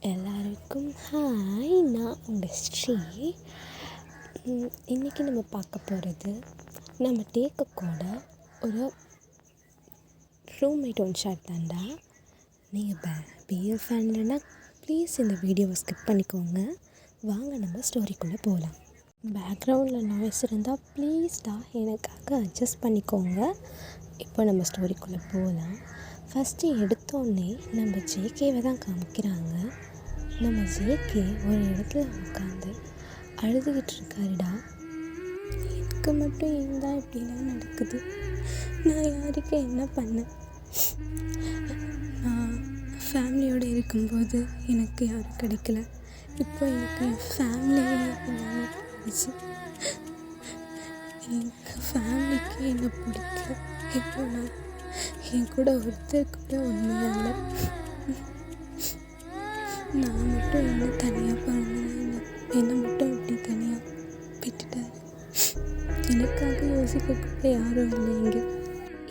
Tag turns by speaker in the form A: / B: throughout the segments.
A: எல்லாருக்கும் ஹாய், நான் உங்கள் ஸ்ரீ. இன்றைக்கி நம்ம பார்க்க போகிறது நம்ம டேக்கோட ஒரு ரூம்மேட் ஒன் ஷாட் தான்டா. நீங்கள் பிஎல் ஃபேன் இல்லைன்னா ப்ளீஸ் இந்த வீடியோவை ஸ்கிப் பண்ணிக்கோங்க. வாங்க நம்ம ஸ்டோரிக்குள்ளே போகலாம். பேக்ரவுண்டில் நாய்ஸ் இருந்தால் ப்ளீஸ்டா எனக்காக அட்ஜஸ்ட் பண்ணிக்கோங்க. இப்போ நம்ம ஸ்டோரிக்குள்ளே போகலாம். ஃபஸ்ட்டு எடுத்தோடனே நம்ம ஜேகேவை தான் காமிக்கிறாங்க. நம்ம ஜேகே ஒரு இடத்துல உட்காந்து அழுதுகிட்டு இருக்காருடா. எனக்கு மட்டும் ஏன் தான் இப்படிலாம் நடக்குது? நான் யாருக்கு என்ன பண்ணேன்? நான் ஃபேமிலியோடு இருக்கும்போது எனக்கு யாரும் கிடைக்கல. இப்போ எனக்கு என் ஃபேமிலியே இல்லாமல் போயிடுச்சு. எங்கள் ஃபேமிலிக்கு என்னை பிடிக்கல. இப்போ நான் என் கூட ஒருத்தர் கூட உண்மையாக நான் மட்டும் என்ன தனியாக பிறந்தேன், என்னை மட்டும் இப்படி தனியாக விட்டுட்டாரு. எனக்காக யோசிக்க கூட யாரும் இல்லை இங்கே.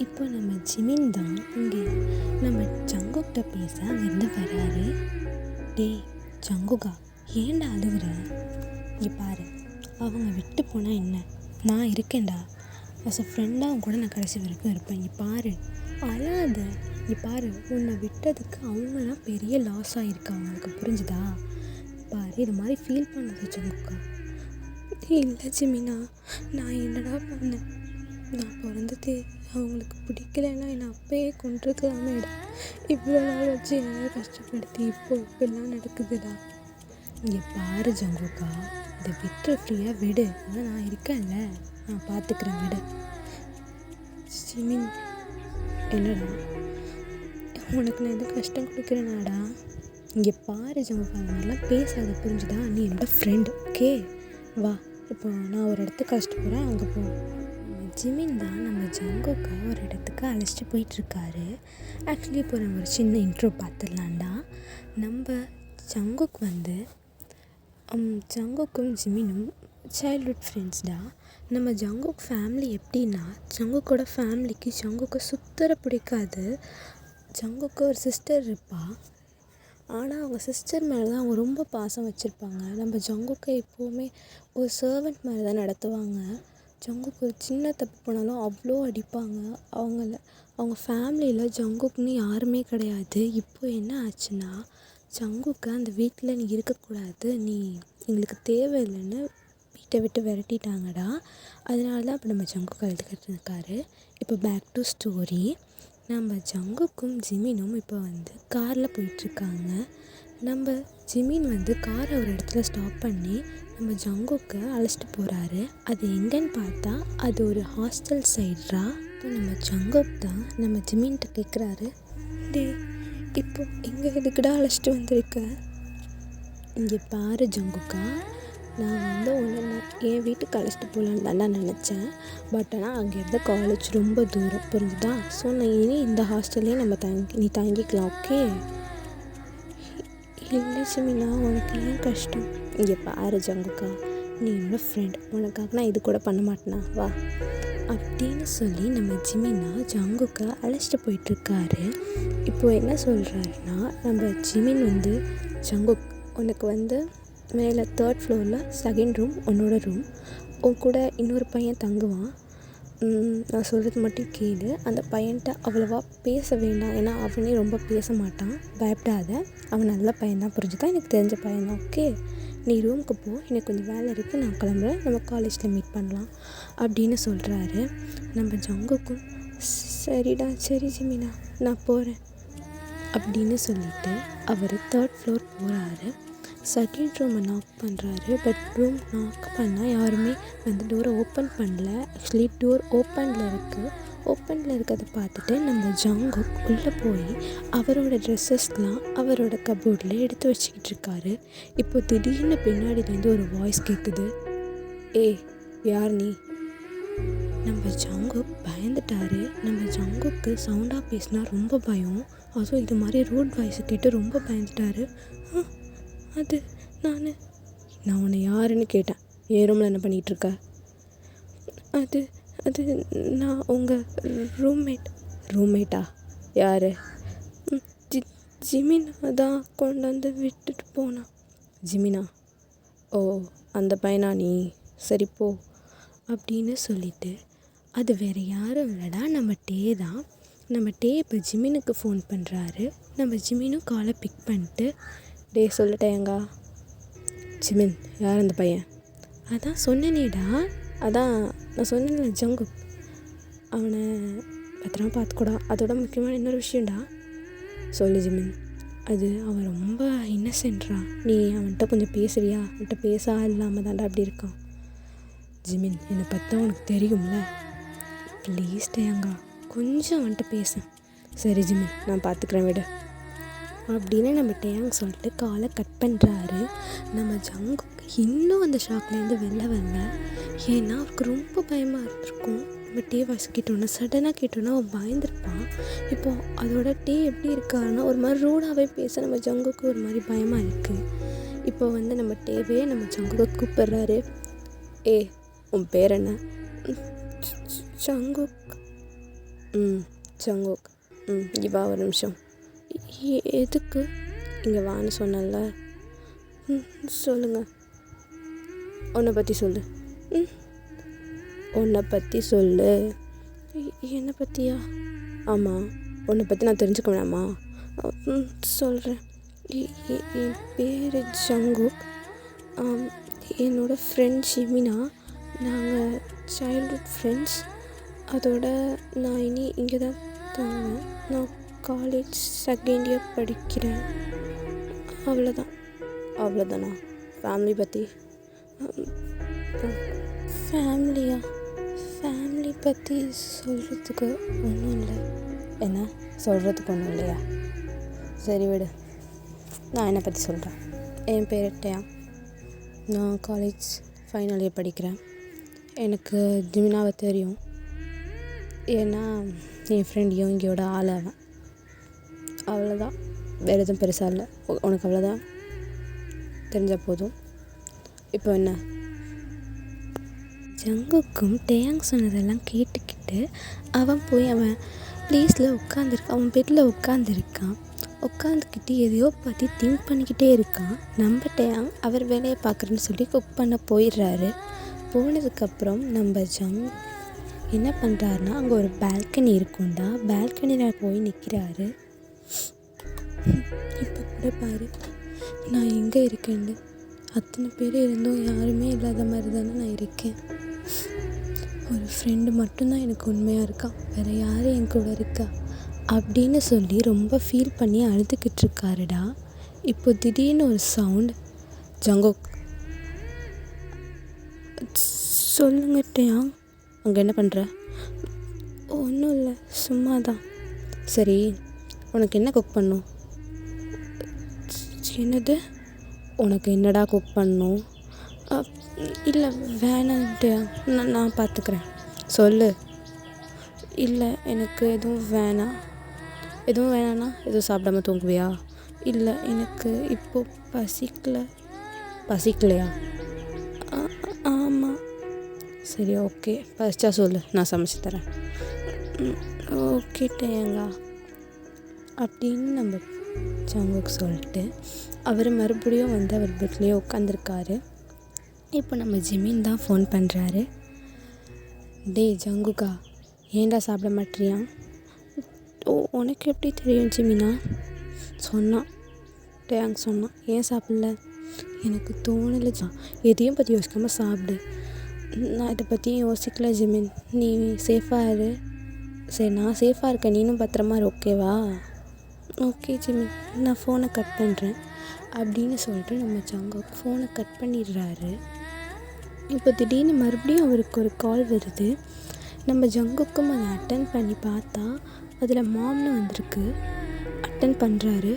A: இப்போ நம்ம ஜிமின் தான் இங்கே நம்ம ஜங்குக்கிட்ட பேச அங்கேருந்து வராரு. டேய் ஜங்குகா, ஏன்டா அழுகுற? இங்கே பாரு, அவங்க விட்டு போனால் என்ன, நான் இருக்கேன்டா. அஸ் அ ஃப்ரெண்டாக அவங்க கூட நான் கடைசி வரைக்கும் இருப்பேன். இங்கே பாரு, அழாத. இங்கே பாரு, உன்னை விட்டதுக்கு அவங்களாம் பெரிய லாஸ் ஆகிருக்காங்க, அவங்களுக்கு புரிஞ்சுதா? பாரு, இது மாதிரி ஃபீல் பண்ணாத ஜங்குக்கா. இல்லை ஜிமினா, நான் என்னடா பண்ணேன்? நான் பிறந்தது அவங்களுக்கு பிடிக்கலன்னா என்னை அப்பயே கொண்டிருக்கலாமேடா. இவ்வளோ நாள் வச்சு என்ன கஷ்டப்படுத்தி இப்போ இப்படிலாம் நடக்குதுடா. இங்கே பாரு ஜங்குக்கா, இதை விட்டு ஃப்ரீயாக விடு. ஆனால் நான் இருக்கேன்ல, நான் பார்த்துக்கிறேன், விடு. ஜிமின், என்னடா உனக்கு நான் எதுவும் கஷ்டம் கொடுக்குறேனாடா? இங்கே பாரு ஜங்குக்கா, மாதிரிலாம் பேசாத, புரிஞ்சுதா? நீ என்னோடய ஃப்ரெண்ட், ஓகே? வா, இப்போ நான் ஒரு இடத்துக்கு அழைச்சிட்டு போகிறேன், அங்கே போ. ஜிமின் தான் நம்ம ஜங்குக்கா ஒரு இடத்துக்கு அழைச்சிட்டு போயிட்டுருக்காரு. ஆக்சுவலி இப்போ நம்ம ஒரு சின்ன இன்ட்ரோ பார்த்துடலான்டா. நம்ம ஜங்குக் வந்து ஜங்குக்கும் ஜிமினும் சைல்ட்ஹுட் ஃப்ரெண்ட்ஸ்டா. நம்ம ஜங்குக் ஃபேமிலி எப்படின்னா, ஜங்குக்கோட ஃபேமிலிக்கு ஜங்குக்கை சுத்தர பிடிக்காது. ஜங்குக்கு ஒரு சிஸ்டர் இருப்பாள். ஆனால் அவங்க சிஸ்டர் மேலே தான் அவங்க ரொம்ப பாசம் வச்சுருப்பாங்க. நம்ம ஜங்குக்கை எப்போவுமே ஒரு சர்வெண்ட் மாதிரி தான் நடத்துவாங்க. ஜங்குக்கு ஒரு சின்ன தப்பு போனாலும் அவ்வளோ அடிப்பாங்க. அவங்க ஃபேமிலியில் ஜங்குக்குன்னு யாருமே கிடையாது. இப்போ என்ன ஆச்சுன்னா, ஜங்குக்கை அந்த வீட்டில் நீ இருக்கக்கூடாது, நீ எங்களுக்கு தேவையில்லைன்னு வீட்டை விட்டு விரட்டிட்டாங்கடா. அதனால தான் இப்போ நம்ம ஜங்குக்கு அழுதுகிட்டு இருக்காரு. இப்போ பேக் டு ஸ்டோரி. நம்ம ஜங்குக்கும் ஜிமினும் இப்போ வந்து காரில் போயிட்டுருக்காங்க. நம்ம ஜிமின் வந்து காரை ஒரு இடத்துல ஸ்டாப் பண்ணி நம்ம ஜங்குக்கை அழைச்சிட்டு போகிறாரு. அது எங்கன்னு பார்த்தா அது ஒரு ஹாஸ்டல் சைட்ரா. இப்போ நம்ம ஜங்குக் தான் நம்ம ஜிமின்கிட்ட கேட்குறாரு, டே இப்போ எங்கே எதுக்குடா அழைச்சிட்டு வந்திருக்க? இங்கே பாரு ஜங்குக்கா, நான் வந்து உன்னை என் வீட்டுக்கு அழைச்சிட்டு போகலான்னு தான்டா நினச்சேன். பட் ஆனால் அங்கேருந்து காலேஜ் ரொம்ப தூரம், புரிஞ்சுதா? ஸோ நான் இனி இந்த ஹாஸ்டல்லே நீ தங்கிக்கலாம், ஓகே? இல்லை ஜிமினா, உனக்கு ஏன் கஷ்டம்? இங்கே பாரு ஜங்குக்கா, நீ என்னோடய ஃப்ரெண்ட், உனக்காக நான் இது கூட பண்ண மாட்டேனா, வா அப்படின்னு சொல்லி நம்ம ஜிமினா ஜங்குக்கை அழைச்சிட்டு போயிட்டுருக்காரு. இப்போது என்ன சொல்கிறாருன்னா, நம்ம ஜிமின் வந்து ஜங்குக், உனக்கு வந்து மேலே 3rd ஃப்ளோரில் 2nd ரூம் உன்னோட ரூம், உன் கூட இன்னொரு பையன் தங்குவான். நான் சொல்கிறது மட்டும் கேளு. அந்த பையன்கிட்ட அவ்வளோவா பேச வேண்டாம், ஏன்னா அவனே ரொம்ப பேச மாட்டான். பயப்படாத, அவன் நல்ல பையன்தான், புரிஞ்சுதான்? எனக்கு தெரிஞ்ச பையன்தான், ஓகே? நீ ரூமுக்கு போ, எனக்கு கொஞ்சம் வேலை இருக்குது, நான் கிளம்புறேன், நம்ம காலேஜில் மீட் பண்ணலாம் அப்படின்னு சொல்கிறாரு. நம்ம ஜங்குக்கும் சரிடா, சரி ஜிமினா, நான் போகிறேன் அப்படின்னு சொல்லிவிட்டு அவர் 3rd ஃப்ளோர் போகிறாரு. 2nd ரூமை நாக் பண்ணுறாரு. பட் ரூம் நாக் பண்ணால் யாருமே வந்து டோரை ஓப்பன் பண்ணல. ஆக்சுவலி டோர் ஓப்பனில் இருக்கிறத பார்த்துட்டு நம்ம ஜங்குக் உள்ளே போய் அவரோட ட்ரெஸ்ஸஸ்லாம் அவரோட கபோர்டில் எடுத்து வச்சுக்கிட்டு இருக்காரு. இப்போ திடீர்னு பின்னாடிலேருந்து ஒரு வாய்ஸ் கேட்குது, ஏய் யார் நீ? நம்ம ஜங்குக் பயந்துட்டாரு. நம்ம ஜங்குக்கு சவுண்டாக பேசினா ரொம்ப பயம். அதுவும் இது மாதிரி ரூட் வாய்ஸை கேட்டு ரொம்ப பயந்துட்டாரு. அது நான் உன்னை யாருன்னு கேட்டேன். என் ரூமில் என்ன பண்ணிகிட்ருக்க? அது நான் உங்கள் ரூம்மேட்டா? யார்? ஜிமினா தான் கொண்டு வந்து விட்டுட்டு போனான். ஜிமினா, ஓ அந்த பையனா நீ, சரி போ அப்படின்னு சொல்லிட்டு, அது வேறு யாரும் இல்லைடா, நம்ம டே தான். நம்ம டே இப்போ ஜிமினுக்கு ஃபோன் பண்ணுறாரு. நம்ம ஜிமினும் காலை பிக் பண்ணிட்டு, டே சொல்லிட்டேங்க. ஜிமின், யார் அந்த பையன்? அதான் சொன்னேனேடா, அதான் நான் சொன்னேன்ல, ஜங்குக். அவனை பத்திரமா பார்த்துக்கூடா. அதோட முக்கியமான இன்னொரு விஷயம்டா. சொல்லு ஜிமின். அது அவன் ரொம்ப இன்னசென்ட்ரா. நீ அவன்கிட்ட கொஞ்சம் பேசுறியா? அவன்கிட்ட பேச இல்லாமல் தான்டா அப்படி இருக்கான். ஜிமின், என்னை பற்றி உனக்கு தெரியும்ல, ப்ளீஸ் டேங்கா கொஞ்சம் அவன்கிட்ட பேச. சரி ஜிமின், நான் பார்த்துக்கிறேன் விடு அப்படின்னு நம்ம டேயாங் சொல்லிட்டு காலை கட் பண்ணுறாரு. நம்ம ஜங்குக்கு இன்னும் அந்த ஷாக்லேருந்து வெளில வரல. ஏன்னா அவருக்கு ரொம்ப பயமாக இருந்திருக்கும். நம்ம டே வாய்ஸ் கேட்டோன்னா, சடனாக கேட்டோன்னா அவன் பயந்துருப்பான். இப்போது அதோட டே எப்படி இருக்காருன்னா ஒரு மாதிரி ரூடாகவே பேச நம்ம ஜங்குக்கு ஒரு மாதிரி பயமாக இருக்குது. இப்போ நம்ம டேவே நம்ம ஜங்குக்கு கூப்பிட்றாரு. ஏ, உன் பேர் என்ன? ஜங்குக். ஜங்குக். இவா ஒரு நிமிஷம். எதுக்கு? இங்கே வான்னு சொன்னல. சொல்லுங்கள். உன்னை பற்றி சொல்லு. உன்னை பற்றி சொல்லு. என்னை பற்றியா? ஆமாம், உன்னை பற்றி நான் தெரிஞ்சுக்க வேணாமா? சொல்கிறேன். என் பேர் ஜங்குக். என்னோடய ஃப்ரெண்ட் ஷிமினா. நாங்கள் சைல்ட்ஹுட் ஃப்ரெண்ட்ஸ். அதோட நான் இனி இங்கே தான் தங்குவேன். நான் காலேஜ் செகண்ட் இயர் படிக்கிறேன். அவ்வளோதானா? ஃபேமிலி பற்றி? ஃபேமிலி பற்றி சொல்கிறதுக்கு ஒன்றும் இல்லை. என்ன சொல்கிறதுக்கு ஒன்றும் இல்லையா? சரி விடு, நான் என்னை பற்றி சொல்கிறேன். என் பேர் டேயாங். நான் காலேஜ் ஃபைனல் இயர் படிக்கிறேன். எனக்கு ஜிமினாவை தெரியும். ஏன்னா என் ஃப்ரெண்ட் யோங்கியோட ஆள் அவன். அவ்வளோதான், வேறு எதுவும் பெருசாக இல்லை. உனக்கு அவ்வளோதான் தெரிஞ்சால் போதும். இப்போ என்ன? ஜங்குக்கும் டேயாங் சொன்னதெல்லாம் கேட்டுக்கிட்டு அவன் போய் அவன் ப்ளேஸில் உட்காந்துருக்கான். அவன் பெட்டில் உட்காந்துக்கிட்டு எதையோ பற்றி திங்க் பண்ணிக்கிட்டே இருக்கான். நம்ம டேயாங் அவர் வேலையை பார்க்குறேன்னு சொல்லி குக் பண்ண போயிடுறாரு. போனதுக்கப்புறம் நம்ம என்ன பண்ணுறாருனா, அங்கே ஒரு பால்கனி இருக்கும்டா, பால்கனியில் போய் நிற்கிறாரு. இப்போ கூட பாரு, நான் எங்கே இருக்கேன்னு. அத்தனை பேர் இருந்தும் யாருமே இல்லாத மாதிரி தானே நான் இருக்கேன். ஒரு ஃப்ரெண்டு மட்டும்தான் எனக்கு உண்மையாக இருக்கா, வேறு யாரும் என் கூட இருக்கா அப்படின்னு சொல்லி ரொம்ப ஃபீல் பண்ணி அழுதுகிட்டு இருக்காருடா. இப்போ திடீர்னு ஒரு சவுண்ட். ஜங்குக், சொல்லுங்க டேயாங். அங்கே என்ன பண்ணுற? ஒன்றும் இல்லை, சும்மா தான். சரி, உனக்கு என்ன குக் பண்ணும்? என்னது? உனக்கு என்னடா குக் பண்ணும்? இல்லை வேணான்ட்டு, நான் பார்த்துக்கிறேன். சொல்லு. இல்லை, எனக்கு எதுவும் வேணான்னா எதுவும் சாப்பிடாம தூங்குவியா? இல்லை, எனக்கு இப்போது பசிக்கலையா? ஆமாம். சரி, ஓகே, பசிச்சா சொல்லு, நான் சமைச்சு தரேன். ஓகே டேயாங்கா அப்படின்னு நம்ம ஜங்குக் சொல்லிட்டு அவர் மறுபடியும் அவர் பெட்லேயே உட்காந்துருக்காரு. இப்போ நம்ம ஜிமின் தான் ஃபோன் பண்ணுறாரு. டே ஜங்குக்கா, ஏன்டா சாப்பிட மாட்டியா? உனக்கு எப்படி தெரியும் ஜிமினா? டேயாங் சொன்னான். ஏன் சாப்பிடல? எனக்கு தோணலை. எதையும் பற்றி யோசிக்காமல் சாப்பிடு. நான் இதை பற்றியும் யோசிக்கல ஜிமின், நீ சேஃபாக இரு. சரி, நான் சேஃபாக இருக்கேன், நீனும் பத்திரமா இரு, ஓகேவா? ஓகே ஜிமின், நான் ஃபோனை கட் பண்ணுறேன் அப்படின்னு சொல்லிட்டு நம்ம ஜங்குக் ஃபோனை கட் பண்ணிடுறாரு. இப்போ திடீர்னு மறுபடியும் அவருக்கு ஒரு கால் வருது. நம்ம ஜங்குக்கும் அதை அட்டன் பண்ணி பார்த்தா அதில் மாம்னு வந்திருக்கு. அட்டன் பண்ணுறாரு.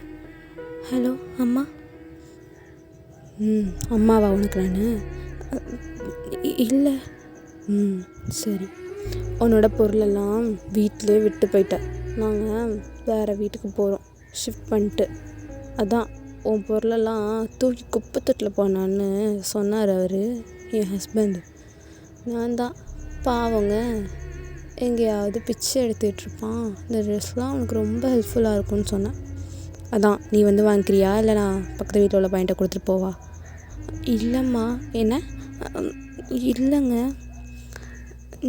A: ஹலோ அம்மா. அம்மாவா உனக்கு? நான் இல்லை. சரி, உன்னோட பொருளெல்லாம் வீட்டிலே விட்டு போயிட்டேன். நாங்கள் வேறு வீட்டுக்கு போகிறோம் ஷிஃப்ட் பண்ணிட்டு. அதான் உன் பொருளெல்லாம் தூக்கி குப்பை தொட்டில் போனான்னு சொன்னார் அவர், என் ஹஸ்பண்டு. நான் தான் பாவங்க எங்கேயாவது பிச்சை எடுத்துகிட்ருப்பான், இந்த ட்ரெஸ்லாம் அவனுக்கு ரொம்ப ஹெல்ப்ஃபுல்லாக இருக்கும்னு சொன்னேன். அதான் நீ வந்து வாங்கிக்கிறியா இல்லை நான் பக்கத்து வீட்டில் உள்ள பையன்கிட்ட கொடுத்துட்டு போவா? இல்லைம்மா. என்ன? இல்லைங்க,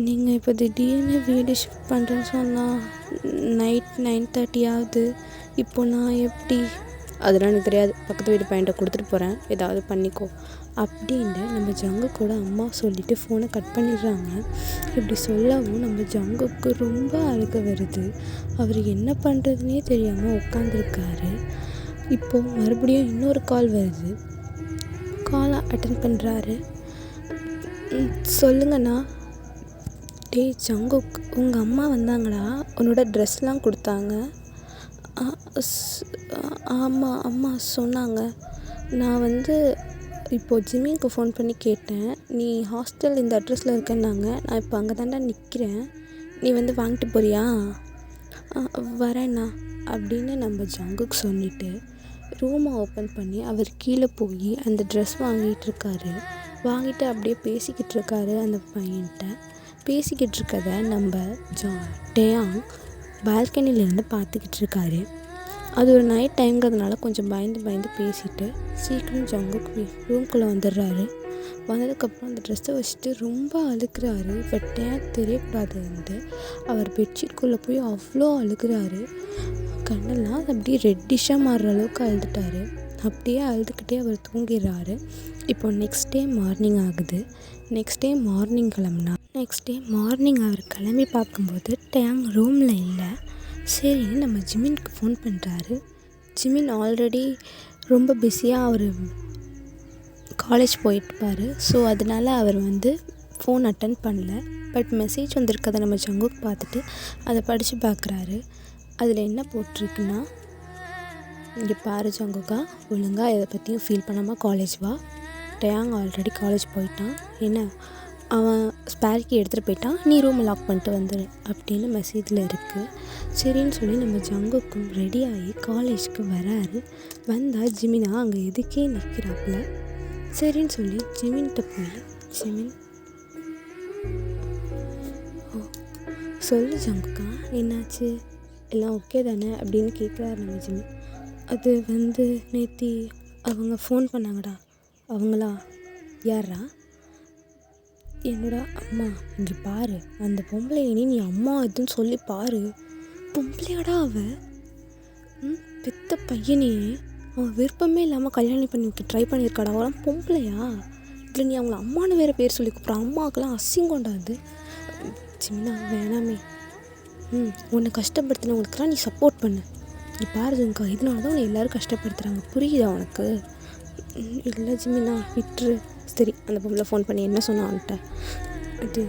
A: நீங்கள் இப்போ திடீர்னு வீடு ஷிஃப்ட் பண்ணுறேன்னு சொன்னால் நைட் 9:30 ஆகுது. இப்போ நான் எப்படி? அதெல்லாம் எனக்கு தெரியாது, பக்கத்து வீட்டு பையன்கிட்ட கொடுத்துட்டு போகிறேன், ஏதாவது பண்ணிக்கோ அப்படின்ட்டு நம்ம ஜங்கு கூட அம்மா சொல்லிவிட்டு ஃபோனை கட் பண்ணிடுறாங்க. இப்படி சொல்லவும் நம்ம ஜங்குக்கு ரொம்ப அழுக வருது. அவர் என்ன பண்ணுறதுனே தெரியாமல் உட்காந்துருக்காரு. இப்போது மறுபடியும் இன்னொரு கால் வருது. காலை அட்டன் பண்ணுறாரு. சொல்லுங்கண்ணா. டேய் ஜங்குக், உங்கள் அம்மா வந்தாங்கடா, உன்னோட ட்ரெஸ்லாம் கொடுத்தாங்க. ஆமாம், அம்மா சொன்னாங்க. நான் வந்து இப்போது ஜிம்மிக்கு ஃபோன் பண்ணி கேட்டேன், நீ ஹாஸ்டல் இந்த அட்ரஸில் இருக்கேன்னாங்க. நான் இப்போ அங்கே தாண்டா நிற்கிறேன், நீ வந்து வாங்கிட்டு போறியா? வரேண்ணா அப்படின்னு நம்ம ஜங்குக்கு சொல்லிவிட்டு ரூமை ஓப்பன் பண்ணி அவர் கீழே போய் அந்த ட்ரெஸ் வாங்கிட்டு அப்படியே பேசிக்கிட்டு இருக்காரு அந்த பையன்கிட்ட. பேசிக்கிட்டு இருக்கத நம்ம டேயாங் பால்கனிலேருந்து பார்த்துக்கிட்டு இருக்காரு. அது ஒரு நைட் டைம்ங்கிறதுனால கொஞ்சம் பயந்து பேசிட்டு சீக்கிரம் ஜங்குக்கு ரூம்குள்ளே வந்துடுறாரு. வந்ததுக்கப்புறம் அந்த ட்ரெஸ்ஸை வச்சுட்டு ரொம்ப அழுகிறாரு. பட் டேயாங் தெரியக்கூடாதுன்ட்டு அவர் பெட்ஷீட்குள்ளே போய் அவ்வளோ அழுகிறாரு. கண்ணெல்லாம் அப்படியே ரெட்டிஷாக மாறுற அளவுக்கு அழுதுட்டாரு. அப்படியே அழுதுகிட்டே அவர் தூங்கிடுறாரு. இப்போ நெக்ஸ்ட் டே மார்னிங் ஆகுது. நெக்ஸ்ட் டே மார்னிங் அவர் கிளம்பி பார்க்கும்போது டேயாங் ரூமில் இல்லை. சரி நம்ம ஜிமினுக்கு ஃபோன் பண்ணுறாரு. ஜிமின் ஆல்ரெடி ரொம்ப பிஸியாக அவர் காலேஜ் போயிட்டுப்பார். ஸோ அதனால் அவர் வந்து ஃபோன் அட்டன் பண்ணல. பட் மெசேஜ் வந்திருக்கதை நம்ம ஜங்குக்கு பார்த்துட்டு அதை படித்து பார்க்குறாரு. அதில் என்ன போட்டிருக்குன்னா, இங்கே பாரு ஜங்குக்கா, ஒழுங்காக எதை பற்றியும் ஃபீல் பண்ணாமல் காலேஜ் வா. டேயாங் ஆல்ரெடி காலேஜ் போயிட்டான், என்ன அவன் ஸ்பேர்க்கி எடுத்துகிட்டு போயிட்டான், நீ ரூமை லாக் பண்ணிட்டு வந்துடு அப்படின்னு மெசேஜில் இருக்குது. சரின்னு சொல்லி நம்ம ஜங்குக்கும் ரெடி ஆகி காலேஜுக்கு வராரு. வந்தால் ஜிமினா அங்கே எதுக்கே நிற்கிறாப்புல. சரின்னு சொல்லி ஜிமின்கிட்ட போய், ஜிமின் சொல்லு ஜங்குக்கா, என்னாச்சு, எல்லாம் ஓகே தானே அப்படின்னு கேட்குறாரு நம்ம ஜிமின். அது வந்து நேற்று அவங்க ஃபோன் பண்ணாங்கடா. அவங்களா? யாரா? என்னோட அம்மா. இங்கே பாரு, அந்த பொம்பளை இனி நீ அம்மா இதுன்னு சொல்லி பாரு. பொம்பளையாடா அவன்? பெத்த பையனே அவன் விருப்பமே இல்லாமல் கல்யாணம் பண்ணி வைக்க ட்ரை பண்ணியிருக்காடா. அவன் பொம்பளையா? இதில் நீ அவங்கள அம்மானு வேறு பேர் சொல்லி கூப்பிட்ற. அம்மாவுக்கெல்லாம் அசிங்கொண்டாது. சின்ன வேணாமே. உன்னை கஷ்டப்படுத்தினவங்களுக்குலாம் நீ சப்போர்ட் பண்ணு. நீ பாருங்கக்கா, இதனால தான் உன்னை எல்லோரும் கஷ்டப்படுத்துகிறாங்க, புரியுதா உனக்கு? இல்லை ஜிமினா, விட்டுரு. சரி, அந்த பொம்பளை ஃபோன் பண்ணி என்ன சொன்னா அவன்கிட்ட? இது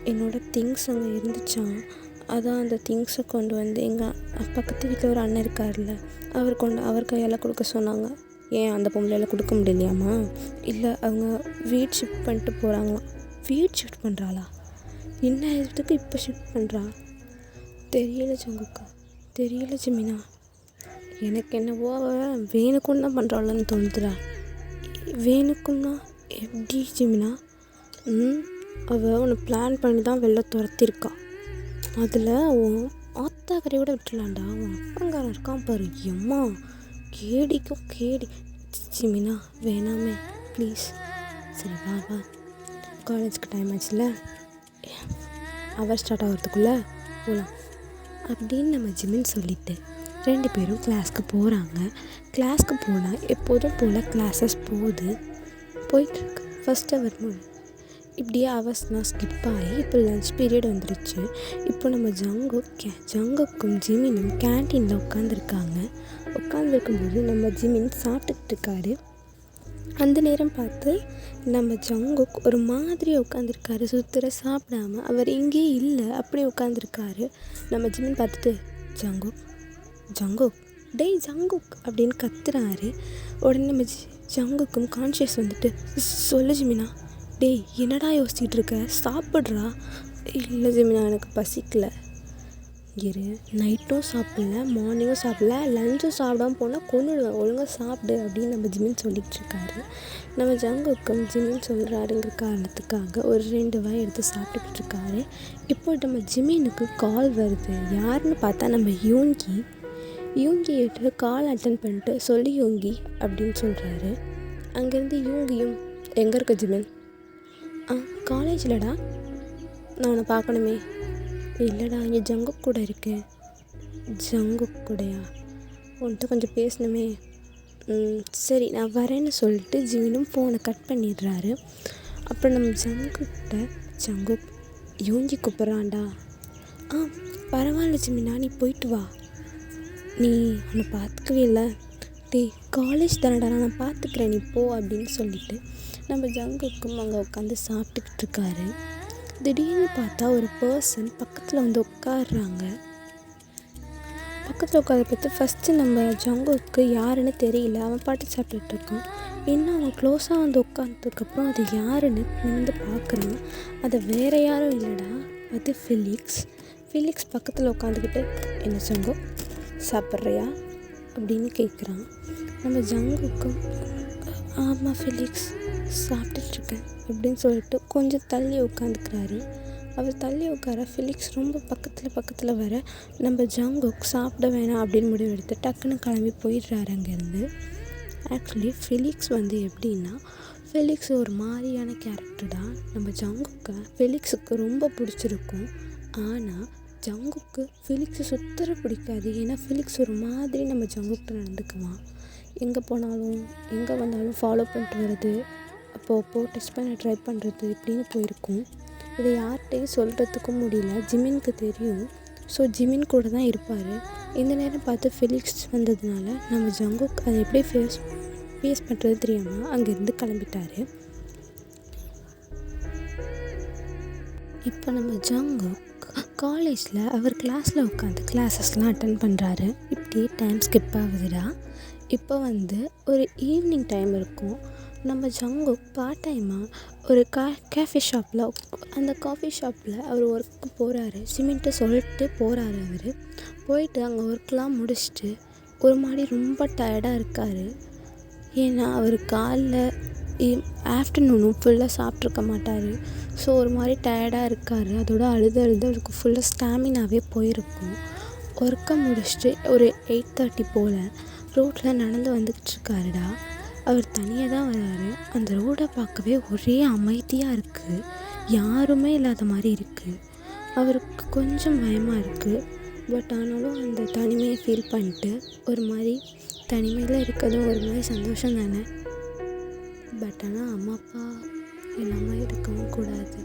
A: என்னோடய திங்ஸ் அங்கே இருந்துச்சான், அதான் அந்த திங்ஸை கொண்டு வந்து எங்கள் பக்கத்து வீட்டில் ஒரு அண்ணன் இருக்கார்ல, அவர் கையால் கொடுக்க சொன்னாங்க. ஏன் அந்த பொம்பளையால் கொடுக்க முடியலையாம்மா? இல்லை, அவங்க வீடு ஷிஃப்ட் பண்ணிட்டு போகிறாங்களாம். வீடு ஷிஃப்ட் பண்ணுறாளா? என்ன இதுக்கு இப்போ ஷிஃப்ட் பண்ணுறா? தெரியல ஜங்குக்கா, தெரியல ஜிமினா. எனக்கு என்னவோ அவள் வேணுக்கும் தான் பண்ணுறாளான்னு தோணுதுடா. வேணுக்குன்னா எப்படி ஜிமினா? அவள் உன்னை பிளான் பண்ணி தான் வெளில துரத்திருக்கா. அதில் உன் ஆத்தாக்கரையோட விட்டுலாண்டா. அவன் அப்பங்காரன் இருக்கான் பாரு, எம்மா கேடிக்கும் கேடி. ஜிமினா வேணாமே ப்ளீஸ். சரி வா வா, காலேஜுக்கு டைம் ஆச்சுல, அவர் ஸ்டார்ட் ஆகிறதுக்குள்ளே போகலாம் அப்படின்னு நம்ம ஜிமின் சொல்லிவிட்டு 2 பேரும் கிளாஸ்க்கு போகிறாங்க. கிளாஸ்க்கு போனால் எப்போதும் போல் கிளாஸஸ் போயிட்டுருக்கு. ஃபஸ்ட் ஹவர் இப்படியே ஹவர்ஸ்லாம் ஸ்கிப் ஆகி இப்போ லன்ச் பீரியட் வந்துடுச்சு. இப்போ நம்ம ஜங்குக்கும் ஜிமினும் கேன்டீனில் உட்காந்துருக்கும்போது நம்ம ஜிமின் சாப்பிட்டுக்கிட்டு இருக்காரு. அந்த நேரம் பார்த்து நம்ம ஜங்குக் ஒரு மாதிரி உட்காந்துருக்காரு, சுற்றுற சாப்பிடாம. அவர் இங்கே இல்லை, அப்படியே உட்காந்துருக்காரு. நம்ம ஜிமின் பார்த்துட்டு ஜங்குக் டேய் ஜங்குக் அப்படின்னு கத்துறாரு. உடனே நம்ம ஜங்குக்கும் கான்ஷியஸ் வந்துட்டு, சொல்லு ஜிமினா. டேய் என்னடா யோசிச்சுட்டு இருக்க, சாப்பிட்றா. இல்லை ஜிமினா, எனக்கு பசிக்கல. இரு, நைட்டும் சாப்பிடல, மார்னிங்கும் சாப்பிடல, லஞ்சும் சாப்பிடாம போனால் கொன்னுடுவேன், ஒழுங்காக சாப்பிடு அப்படின்னு நம்ம ஜிமின் சொல்லிகிட்டு இருக்காரு. நம்ம ஜங்குக்கும் ஜிமின் சொல்கிறாருங்கிற காரணத்துக்காக ஒரு 2 வாய் எடுத்து சாப்பிட்டுக்கிட்டு இருக்காரு. இப்போ நம்ம ஜிமினுக்கு கால் வருது. யாருன்னு பார்த்தா நம்ம யூன்கி. யூங்கிட்ட கால் அட்டன் பண்ணிட்டு சொல்லி யூங்கி அப்படின்னு சொல்கிறாரு. அங்கேருந்து யூங்கியும் எங்கே இருக்க ஜிமின்? காலேஜில்டா, நான் உன்னை பார்க்கணுமே. இல்லைடா, இங்கே ஜங்குக் கூட இருக்கேன். ஜங்குக் கூடயா? உன்கிட்ட கொஞ்சம் பேசணுமே. சரி நான் வரேன்னு சொல்லிட்டு ஜிமினும் ஃபோனை கட் பண்ணிடுறாரு. அப்புறம் நம்ம ஜங்குக்கிட்ட, ஜங்குக் யூங்கி கூப்பிட்றான்டா. பரவாயில்ல ஜிமினா, நீ போயிட்டு வா. நீ அவனை பார்த்துக்கவே இல்லை. காலேஜ் தானடா, நான் பார்த்துக்கிறேன், நீ போ அப்படின்னு சொல்லிட்டு நம்ம ஜங்குக்கும் அங்கே உட்காந்து சாப்பிட்டுக்கிட்டு இருக்காரு. திடீர்னு பார்த்தா ஒரு பர்சன் பக்கத்தில் வந்து உட்காடுறாங்க. பக்கத்தில் உட்கார பார்த்து ஃபஸ்ட்டு நம்ம ஜங்குக்கு யாருன்னு தெரியல. அவன் பாட்டு சாப்பிட்டுட்டு இருக்கான். இன்னும் அவன் க்ளோஸாக வந்து உட்காந்ததுக்கப்புறம் அது யாருன்னு நிமிர்ந்து பார்க்குறான். அது வேறு யாரும் இல்லைடா, அது ஃபிலிக்ஸ் பக்கத்தில் உட்காந்துக்கிட்டு, என்ன ஜங்கு சாப்பிட்றியா அப்படின்னு கேட்குறான். நம்ம ஜங்குக்கும் ஆமாம் ஃபிலிக்ஸ் சாப்பிட்டுட்ருக்கேன் அப்படின்னு சொல்லிட்டு கொஞ்சம் தள்ளி உட்காந்துக்கிறாரு. அவர் தள்ளி உட்கார ஃபிலிக்ஸ் ரொம்ப பக்கத்தில் வர நம்ம ஜங்குக் சாப்பிட வேணாம் அப்படின்னு முடிவு எடுத்து டக்குன்னு கிளம்பி போயிடுறாரு அங்கேருந்து. ஆக்சுவலி ஃபிலிக்ஸ் வந்து எப்படின்னா, ஃபிலிக்ஸ் ஒரு மாதிரியான கேரக்டர் தான். நம்ம ஜங்குக்கு ஃபிலிக்ஸுக்கு ரொம்ப பிடிச்சிருக்கும். ஆனால் ஜங்குக்கு ஃபிலிக்ஸை சுத்தர பிடிக்காது. ஏன்னா ஃபிலிக்ஸ் ஒரு மாதிரி நம்ம ஜங்குக்கிட்ட நடந்துக்குவான். எங்கே போனாலும் எங்கே வந்தாலும் ஃபாலோ பண்ணிட்டு வர்றது, அப்போது டெஸ்ட் பண்ண ட்ரை பண்ணுறது இப்படின்னு போயிருக்கும். இதை யார்கிட்டையும் சொல்கிறதுக்கும் முடியல. ஜிமினுக்கு தெரியும். ஸோ ஜிமின் கூட தான் இருப்பார். இந்த நேரம் பார்த்து ஃபிலிக்ஸ் வந்ததுனால நம்ம ஜங்குக் அதை எப்படி ஃபேஸ் பண்ணுறது தெரியாமல் அங்கேருந்து கிளம்பிட்டார். இப்போ நம்ம ஜங்குக் காலேஜில் அவர் கிளாஸில் உட்காந்து கிளாஸஸ்லாம் அட்டன் பண்ணுறாரு. இப்படியே டைம் ஸ்கிப் ஆகுதுடா. இப்போ வந்து ஒரு ஈவினிங் டைம் இருக்கும். நம்ம ஜங்குக் பார்ட் டைமாக ஒரு கேஃபே ஷாப்பில், அந்த காஃபி ஷாப்பில் அவர் ஒர்க்கு போகிறாரு. சிமெண்ட்டு சொல்லிட்டு போகிறாரு. அவர் போயிட்டு அங்கே ஒர்க்லாம் முடிச்சுட்டு ஒரு மாதிரி ரொம்ப டயர்டாக இருக்கார். ஏன்னா அவர் காலைல ஆஃப்டர்நூனும் ஃபுல்லாக சாப்பிட்ருக்க மாட்டார். ஸோ ஒரு மாதிரி டயர்டாக இருக்கார். அதோட அழுது அவருக்கு ஃபுல்லாக ஸ்டாமினாவே போயிருக்கும். ஒர்க்கை முடிச்சுட்டு ஒரு 8:30 போல் ரோட்டில் நடந்து வந்துக்கிட்டு இருக்காருடா. அவர் தனியாக தான் வராரு. அந்த ரோடை பார்க்கவே ஒரே அமைதியாக இருக்குது. யாருமே இல்லாத மாதிரி இருக்குது. அவருக்கு கொஞ்சம் பயமாக இருக்குது. பட் ஆனாலும் அந்த தனிமையை ஃபீல் பண்ணிட்டு ஒரு மாதிரி தனிமையில் இருக்கிறதும் ஒரு மாதிரி சந்தோஷம் தானே. பட் ஆனால் அம்மா அப்பா இல்லாமல் இருக்கவும் கூடாது.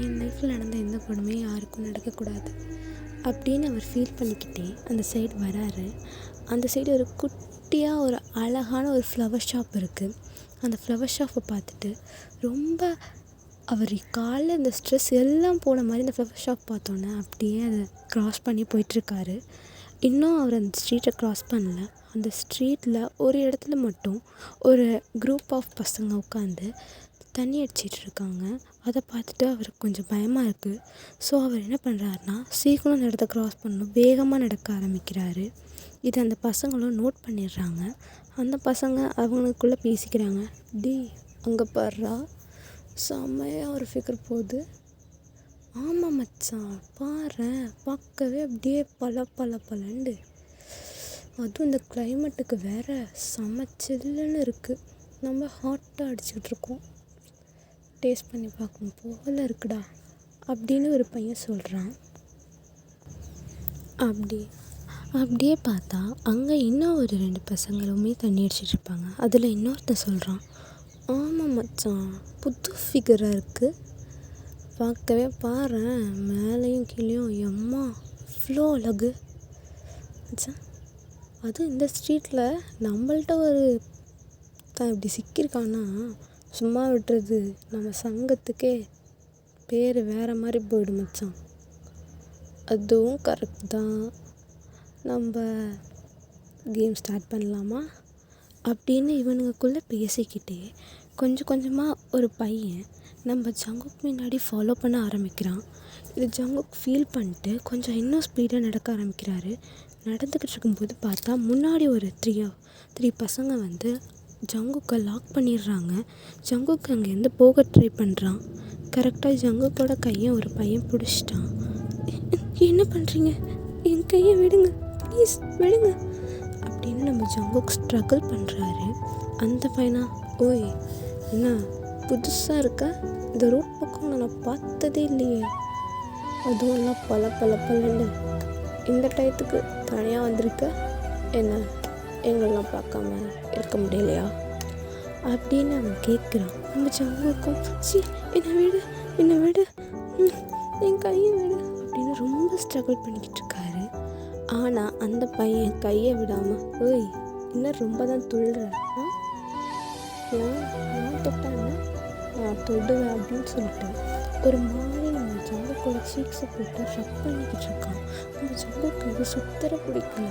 A: என் லைஃப்பில் நடந்த எந்த கொடுமையும் யாருக்கும் நடக்கக்கூடாது அப்படின்னு அவர் ஃபீல் பண்ணிக்கிட்டே அந்த சைடு வராரு. அந்த சைடு ஒரு குட்டியாக ஒரு அழகான ஒரு ஃப்ளவர் ஷாப் இருக்குது. அந்த ஃப்ளவர் ஷாப்பை பார்த்துட்டு ரொம்ப அவர் காலைல இந்த ஸ்ட்ரெஸ் எல்லாம் போன மாதிரி இந்த ஃப்ளவர் ஷாப் பார்த்தோன்னே அப்படியே அதை க்ராஸ் பண்ணி போயிட்டுருக்காரு. இன்னும் அவர் அந்த ஸ்ட்ரீட்டை க்ராஸ் பண்ணல. அந்த ஸ்ட்ரீட்டில் ஒரு இடத்துல மட்டும் ஒரு குரூப் ஆஃப் பசங்க உட்காந்து தண்ணி அடிச்சிட்டு இருக்காங்க. அதை பார்த்துட்டு அவருக்கு கொஞ்சம் பயமாக இருக்குது. ஸோ அவர் என்ன பண்ணுறாருனா, சீக்கிரம் அந்த இடத்த க்ராஸ் பண்ணணும், வேகமாக நடக்க ஆரம்பிக்கிறாரு. இதை அந்த பசங்களும் நோட் பண்ணிடுறாங்க. அந்த பசங்க அவங்களுக்குள்ளே பேசிக்கிறாங்க. அங்கே பாடுறா, செம்மையாக ஒரு ஃபிகர் போகுது. ஆமாம் மச்சான், பாரேன், பார்க்கவே அப்படியே பலண்டு. அதுவும் இந்த கிளைமேட்டுக்கு வேறு செம்ம சில்லுன்னு இருக்குது. நம்ம ஹாட்டாக அடிச்சுக்கிட்டு இருக்கோம். டேஸ்ட் பண்ணி பார்க்கணும் போல இருக்குடா அப்படின்னு ஒரு பையன் சொல்கிறான். அப்படியே பார்த்தா அங்கே இன்னும் ஒரு 2 பசங்களுமே தண்ணி அடிச்சிட்ருப்பாங்க. அதில் இன்னொருத்தன் சொல்கிறான், ஆமாம் மச்சான், புது ஃபிகராக இருக்குது, பார்க்கவே பாரேன், மேலேயும் கீழேயும் எம்மா இவ்வளோ அழகு மச்சான். அதுவும் இந்த ஸ்ட்ரீட்டில் நம்மள்ட்ட ஒரு இப்படி சிக்கியிருக்கான்னா சும்மா விட்டுறது நம்ம சங்கத்துக்கே பேர் வேறு மாதிரி போயிடும் மச்சான். அதுவும் கரெக்ட் தான். நம்ம கேம் ஸ்டார்ட் பண்ணலாமா அப்படின்னு இவனுக்குள்ளே பேசிக்கிட்டே கொஞ்சம் கொஞ்சமாக ஒரு பையன் நம்ம ஜங்குக் முன்னாடி ஃபாலோ பண்ண ஆரம்பிக்கிறான். இது ஜங்குக் ஃபீல் பண்ணிட்டு கொஞ்சம் இன்னும் ஸ்பீடாக நடக்க ஆரம்பிக்கிறாரு. நடந்துக்கிட்டு இருக்கும்போது பார்த்தா முன்னாடி ஒரு 3 பசங்க வந்து ஜங்குக்கை லாக் பண்ணிடுறாங்க. ஜங்குக் அங்கேருந்து போக ட்ரை பண்ணுறான். கரெக்டாக ஜங்குக்கோட கையை ஒரு பையன் பிடிச்சிட்டான். என்ன பண்ணுறீங்க, என் கையை விடுங்க ப்ளீஸ் விடுங்க அப்படின்னு நம்ம ஜங்குக் ஸ்ட்ரகிள் பண்ணுறாரு. அந்த பையனா, ஓய் என்ன புதுசாக இருக்க, இந்த ரூட் பக்கம் நான் பார்த்ததே இல்லையே, அதுவும் எல்லாம் பல இந்த டயத்துக்கு தனியாக வந்திருக்க, என்ன எங்களெல்லாம் பார்க்காம இருக்க முடியலையா அப்படின்னு அவன் கேட்குறான். நம்ம ஜங்குக்கும் என்னை விடு என் கையை விடு அப்படின்னு ரொம்ப ஸ்ட்ரகிள் பண்ணிக்கிட்டு இருக்காரு. ஆனால் அந்த பையன் கையை விடாமல், ஓய் இன்னும் ரொம்ப தான் துள்ளுற, நான் தொட்டாங்க நான் தொடுவேன் அப்படின்னு சொல்லிட்டு ஒரு மாதிரி நம்ம ஜங்குக்கோட சீக்ஸை போட்டு ரப் பண்ணிக்கிட்டு இருக்கான். நம்ம ஜங்குக்கு அது சுத்தர பிடிக்கல.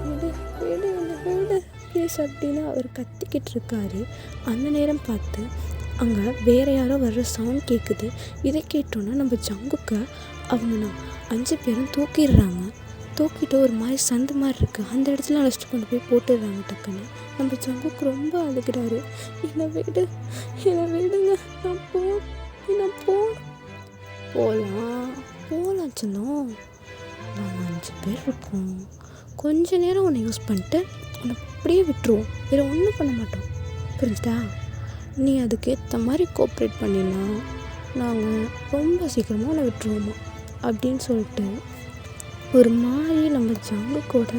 A: விடு ப்ளீஸ் அப்படின்னு அவர் கத்திக்கிட்டு இருக்காரு. அந்த நேரம் பார்த்து அங்கே வேறு யாரோ வர்ற சவுண்ட் கேட்குது. இதை கேட்டோன்னா நம்ம ஜங்குக்கை அவங்க 5 பேரும் தூக்கிட்டு ஒரு மாதிரி சந்து மாதிரி இருக்குது, அந்த இடத்துல அழைச்சிட்டு கொண்டு போய் போட்டுடுறாங்க டக்குன்னு. நம்ம ஜங்குக்கு ரொம்ப அழுகிறாரு. என்னை விடுங்க, நான் போகலாம் சொல்லும். நாங்கள் 5 பேர் இருக்கோம், கொஞ்ச நேரம் உன்னை யூஸ் பண்ணிட்டு உன்னை அப்படியே விட்டுருவோம், வேறு ஒன்றும் பண்ண மாட்டோம், புரிஞ்சுதா? நீ அதுக்கேற்ற மாதிரி கோஆப்ரேட் பண்ணினா நாங்கள் ரொம்ப சீக்கிரமாக உன்னை விட்டுருவோமா அப்படின்னு சொல்லிட்டு ஒரு மாதிரி நம்ம ஜங்குக்கோட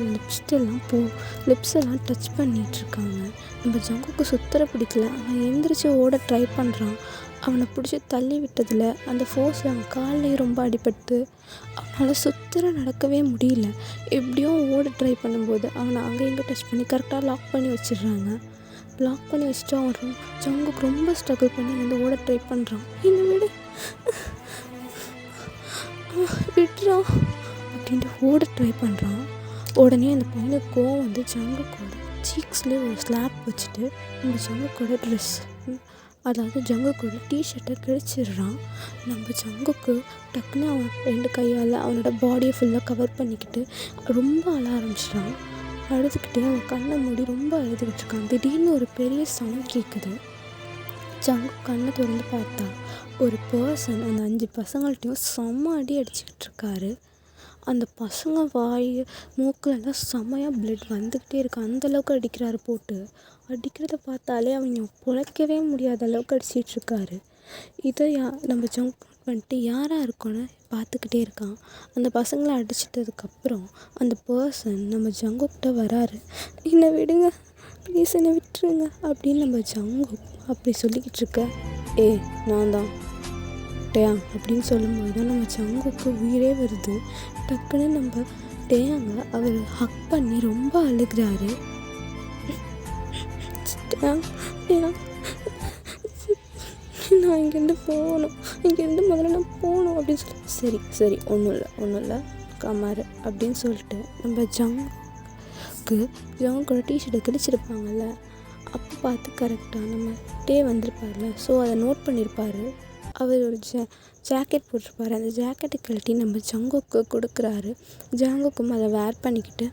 A: லிப்ஸெல்லாம் டச் பண்ணிகிட்ருக்காங்க. நம்ம ஜங்குக்கு சுத்தர பிடிக்கல. அவன் எந்திரிச்சு ஓட ட்ரை பண்ணுறான். அவனை பிடிச்சி தள்ளி விட்டதில் அந்த ஃபோர்ஸில் அவன் கால்லையும் ரொம்ப அடிபட்டு அவனால் சுத்தர நடக்கவே முடியல. எப்படியும் ஓட ட்ரை பண்ணும்போது அவனை அங்கே இங்கே டச் பண்ணி கரெக்டாக லாக் பண்ணி வச்சிடுறாங்க. லாக் பண்ணி வச்சுட்டு அவன் ஜங்குக்கு ரொம்ப ஸ்ட்ரகிள் பண்ணி வந்து ஓட ட்ரை பண்ணுறான். என்னை விட்டுறான் அப்படின்ட்டு ஓட ட்ரை பண்ணுறான். உடனே அந்த பையனுக்கு கோவம் வந்து ஜங்குக்கோட சீக்ஸ்லேயே ஒரு ஸ்லாப் வச்சுட்டு நம்ம ஜங்குக்கோட ட்ரெஸ், அதாவது ஜங்குக்கோட டிஷர்ட்டை கிழிச்சிடுறான். நம்ம ஜங்குக்கு டக்குன்னு அவன் 2 கையால் அவனோட பாடியை ஃபுல்லாக கவர் பண்ணிக்கிட்டு ரொம்ப அழ ஆரம்பிச்சிட்டான். அழுதுகிட்டே அவன் கண்ணை மூடி ரொம்ப அழுதுகிட்டு இருக்கான். திடீர்னு ஒரு பெரிய சவுண்ட் கேட்குது. ஜங்கு கண்ணை திறந்து பார்த்தா ஒரு பர்சன் அந்த 5 பசங்கள்ட்டையும் செம்ம அடி அடிச்சுக்கிட்டு இருக்காரு. அந்த பசங்க வாய் மூக்கிலெல்லாம் செம்மையாக பிளட் வந்துக்கிட்டே இருக்கு. அந்தளவுக்கு அடிக்கிறாரு. போட்டு அடிக்கிறத பார்த்தாலே அவங்க பிழைக்கவே முடியாத அளவுக்கு அடிச்சிட்ருக்காரு. இதை நம்ம ஜங்க் பண்ணிட்டு யாராக இருக்கோன்னு பார்த்துக்கிட்டே இருக்கான். அந்த பசங்களை அடிச்சிட்டதுக்கப்புறம் அந்த பர்சன் நம்ம ஜங்குக்கிட்ட வராரு. என்னை விடுங்க ப்ளீஸ், என்னை விட்டுருங்க அப்படின்னு நம்ம ஜங்கு அப்படி சொல்லிக்கிட்டு இருக்க, நான் தான் டேயாங் அப்படின்னு சொல்லும்போது தான் நம்ம ஜங்குக்கு உயிரே வருது. டக்குன்னு நம்ம டேயாங்க அவர் ஹக் பண்ணி ரொம்ப அழுகிறாரு. நான் இங்கேருந்து முதல்ல நான் போகணும் அப்படின்னு சொல்லி, சரி ஒன்றும் இல்லை கமாரு அப்படின்னு சொல்லிட்டு நம்ம ஜங்குக்கோட டிஷர்ட்டை கிழிச்சிருப்பாங்கல்ல, அப்போ பார்த்து கரெக்டாக நம்ம டே வந்திருப்பார்ல, ஸோ அதை நோட் பண்ணியிருப்பார். அவர் ஒரு ஜாக்கெட் போட்டிருப்பார். அந்த ஜாக்கெட்டை கழட்டி நம்ம ஜங்குக்கு கொடுக்குறாரு. ஜங்குக்கும் அதை வேர் பண்ணிக்கிட்டு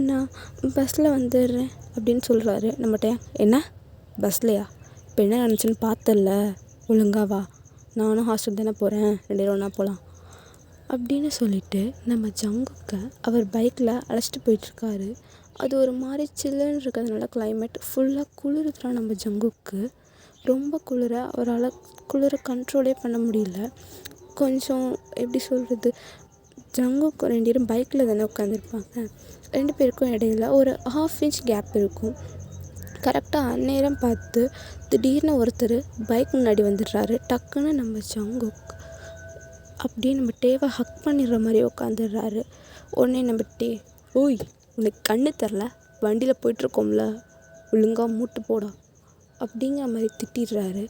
A: நான் பஸ்ஸில் வந்துடுறேன் அப்படின்னு சொல்கிறாரு. நம்மகிட்ட என்ன பஸ்லையா, இப்போ என்ன நினச்சின்னு பார்த்தல, ஒழுங்கா வா, நானும் ஹாஸ்டல் தானே போகிறேன், 2 பேரும் ஒன்றா போகலாம் அப்படின்னு சொல்லிவிட்டு நம்ம ஜங்குக்கை அவர் பைக்கில் அழைச்சிட்டு போயிட்டுருக்காரு. அது ஒரு மாதிரி சில்லுன்னு இருக்கிறதுனால கிளைமேட் ஃபுல்லாக குளிருதுறான். நம்ம ஜங்குக்கு ரொம்ப அவரால் குளிர கண்ட்ரோலே பண்ண முடியல. கொஞ்சம் எப்படி சொல்கிறது, ஜங்குக்கு 2 பேரும் பைக்கில் தானே உட்காந்துருப்பாங்க. 2 பேருக்கும் இடையில ஒரு 1/2 inch கேப் இருக்கும். கரெக்டாக அந்நேரம் பார்த்து திடீர்னு ஒருத்தர் பைக் முன்னாடி வந்துடுறாரு. டக்குன்னு நம்ம ஜங்குக் அப்படியே நம்ம டேவை ஹக் பண்ணிடுற மாதிரி உட்காந்துடுறாரு. உடனே நம்ம ஓய் உனக்கு கண்ணு தரல, வண்டியில் போயிட்டுருக்கோம்ல, ஒழுங்காக மூட்டு போடா அப்படிங்கிற மாதிரி திட்டிடுறாரு.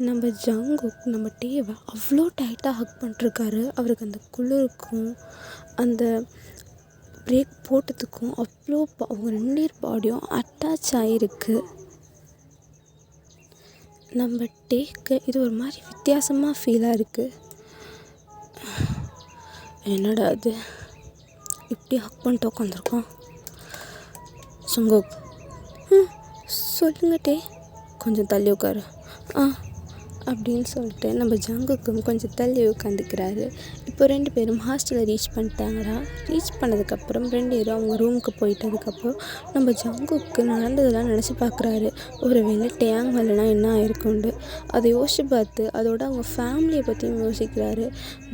A: நம்ம ஜங்குக் நம்ம டேவை அவ்வளோ டைட்டாக ஹக் பண்ணிட்டுருக்காரு. அவருக்கு அந்த குளிருக்கும் அந்த பிரேக் போட்டதுக்கும் அவ்வளோ அவங்க 2 பேர் பாடியும் அட்டாச் ஆகிருக்கு. நம்ம டேக்கு இது ஒரு மாதிரி வித்தியாசமாக ஃபீலாக இருக்குது. என்னடா அது இப்படி ஹக் பண்ணிட்டு உட்காந்துருக்கோம். ஜங்குக் சொல்லுங்க டே, கொஞ்சம் தள்ளி உட்காரு. அப்படின்னு சொல்லிட்டு நம்ம ஜங்குக்கும் கொஞ்சம் தள்ளி உட்காந்துக்கிறாரு. இப்போ 2 பேரும் ஹாஸ்டலை ரீச் பண்ணிட்டாங்கடா. ரீச் பண்ணதுக்கப்புறம் 2 பேரும் அவங்க ரூமுக்கு போயிட்டதுக்கப்புறம் நம்ம ஜங்குக்கு நடந்ததெல்லாம் நினச்சி பார்க்குறாரு. ஒரு வேளை டேங் வரலனா என்ன ஆயிருக்குண்டு அதை யோசிச்சு பார்த்து அதோட அவங்க ஃபேமிலியை பற்றியும் யோசிக்கிறாரு.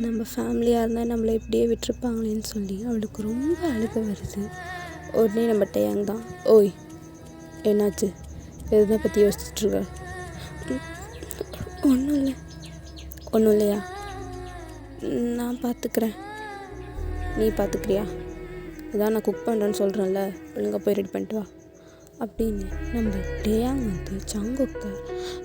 A: நம்ம ஃபேமிலியாக இருந்தால் நம்மளை இப்படியே விட்டுருப்பாங்களேன்னு சொல்லி அவளுக்கு ரொம்ப அழுக வருது. உடனே நம்ம டேங் தான், ஓய் என்னாச்சு, எதை பற்றி யோசிச்சுட்ருக்க? ஒன்றும் இல்லையா, நான் பார்த்துக்கிறேன். நீ பார்த்துக்கிறியா? அதான் நான் குக் பண்ணுறேன்னு சொல்கிறேன்ல, ஒழுங்காக போய் ரெடி பண்ணிட்டு வா அப்படின்னு நம்ம டேயாங் ஜங்குக்கை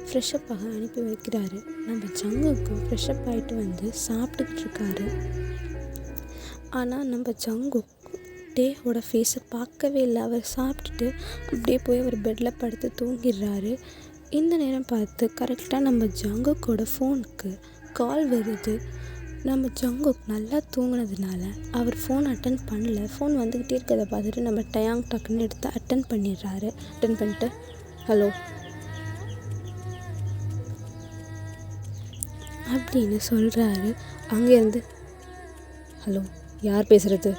A: ஃப்ரெஷ்ஷப்பாக அனுப்பி வைக்கிறாரு. நம்ம ஜங்குக்கு ஃப்ரெஷ்ஷப் ஆகிட்டு சாப்பிட்டுக்கிட்டு இருக்காரு. ஆனால் நம்ம ஜங்குக் டேயோட ஃபேஸை பார்க்கவே இல்லை. அவர் சாப்பிட்டுட்டு அப்படியே போய் அவர் பெட்டில் படுத்து தூங்கிடுறாரு. இந்த நேரம் பார்த்து கரெக்டாக நம்ம ஜங்குக்கோட ஃபோனுக்கு கால் வருது. நம்ம ஜங்குக் நல்லா தூங்கினதுனால அவர் ஃபோன் அட்டன் பண்ணல. ஃபோன் வந்துக்கிட்டே இருக்கிறத பார்த்துட்டு நம்ம டயாங் டக்குன்னு எடுத்து அட்டன் பண்ணிடுறாரு. அட்டன் பண்ணிட்டு ஹலோ அப்படின்னு சொல்கிறாரு. அங்கேருந்து ஹலோ யார் பேசுகிறது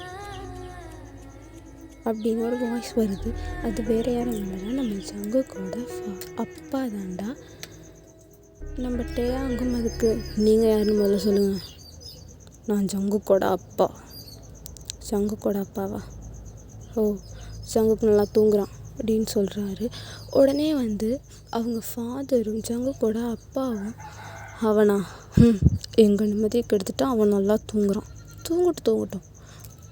A: அப்படின்னு ஒரு வாய்ஸ் வருது. அது வேறு யாரும் இல்லைனா நம்ம ஜங்குக்கோட அப்பா தான்டா. நம்ம டேயாங்கும் அதுக்கு நீங்கள் யாருன்னு முதல்ல சொல்லுங்கள். நான் ஜங்குக்கோட அப்பா. ஜங்குக்கோட அப்பாவா? ஓ, ஜங்குக் நல்லா தூங்குறான் அப்படின்னு சொல்கிறாரு. உடனே அவங்க ஃபாதரும் ஜங்குக்கோட அப்பாவும் அவனா எங்கள் நிம்மதியை கெடுத்துட்டு அவன் நல்லா தூங்குறான், தூங்கட்டும்,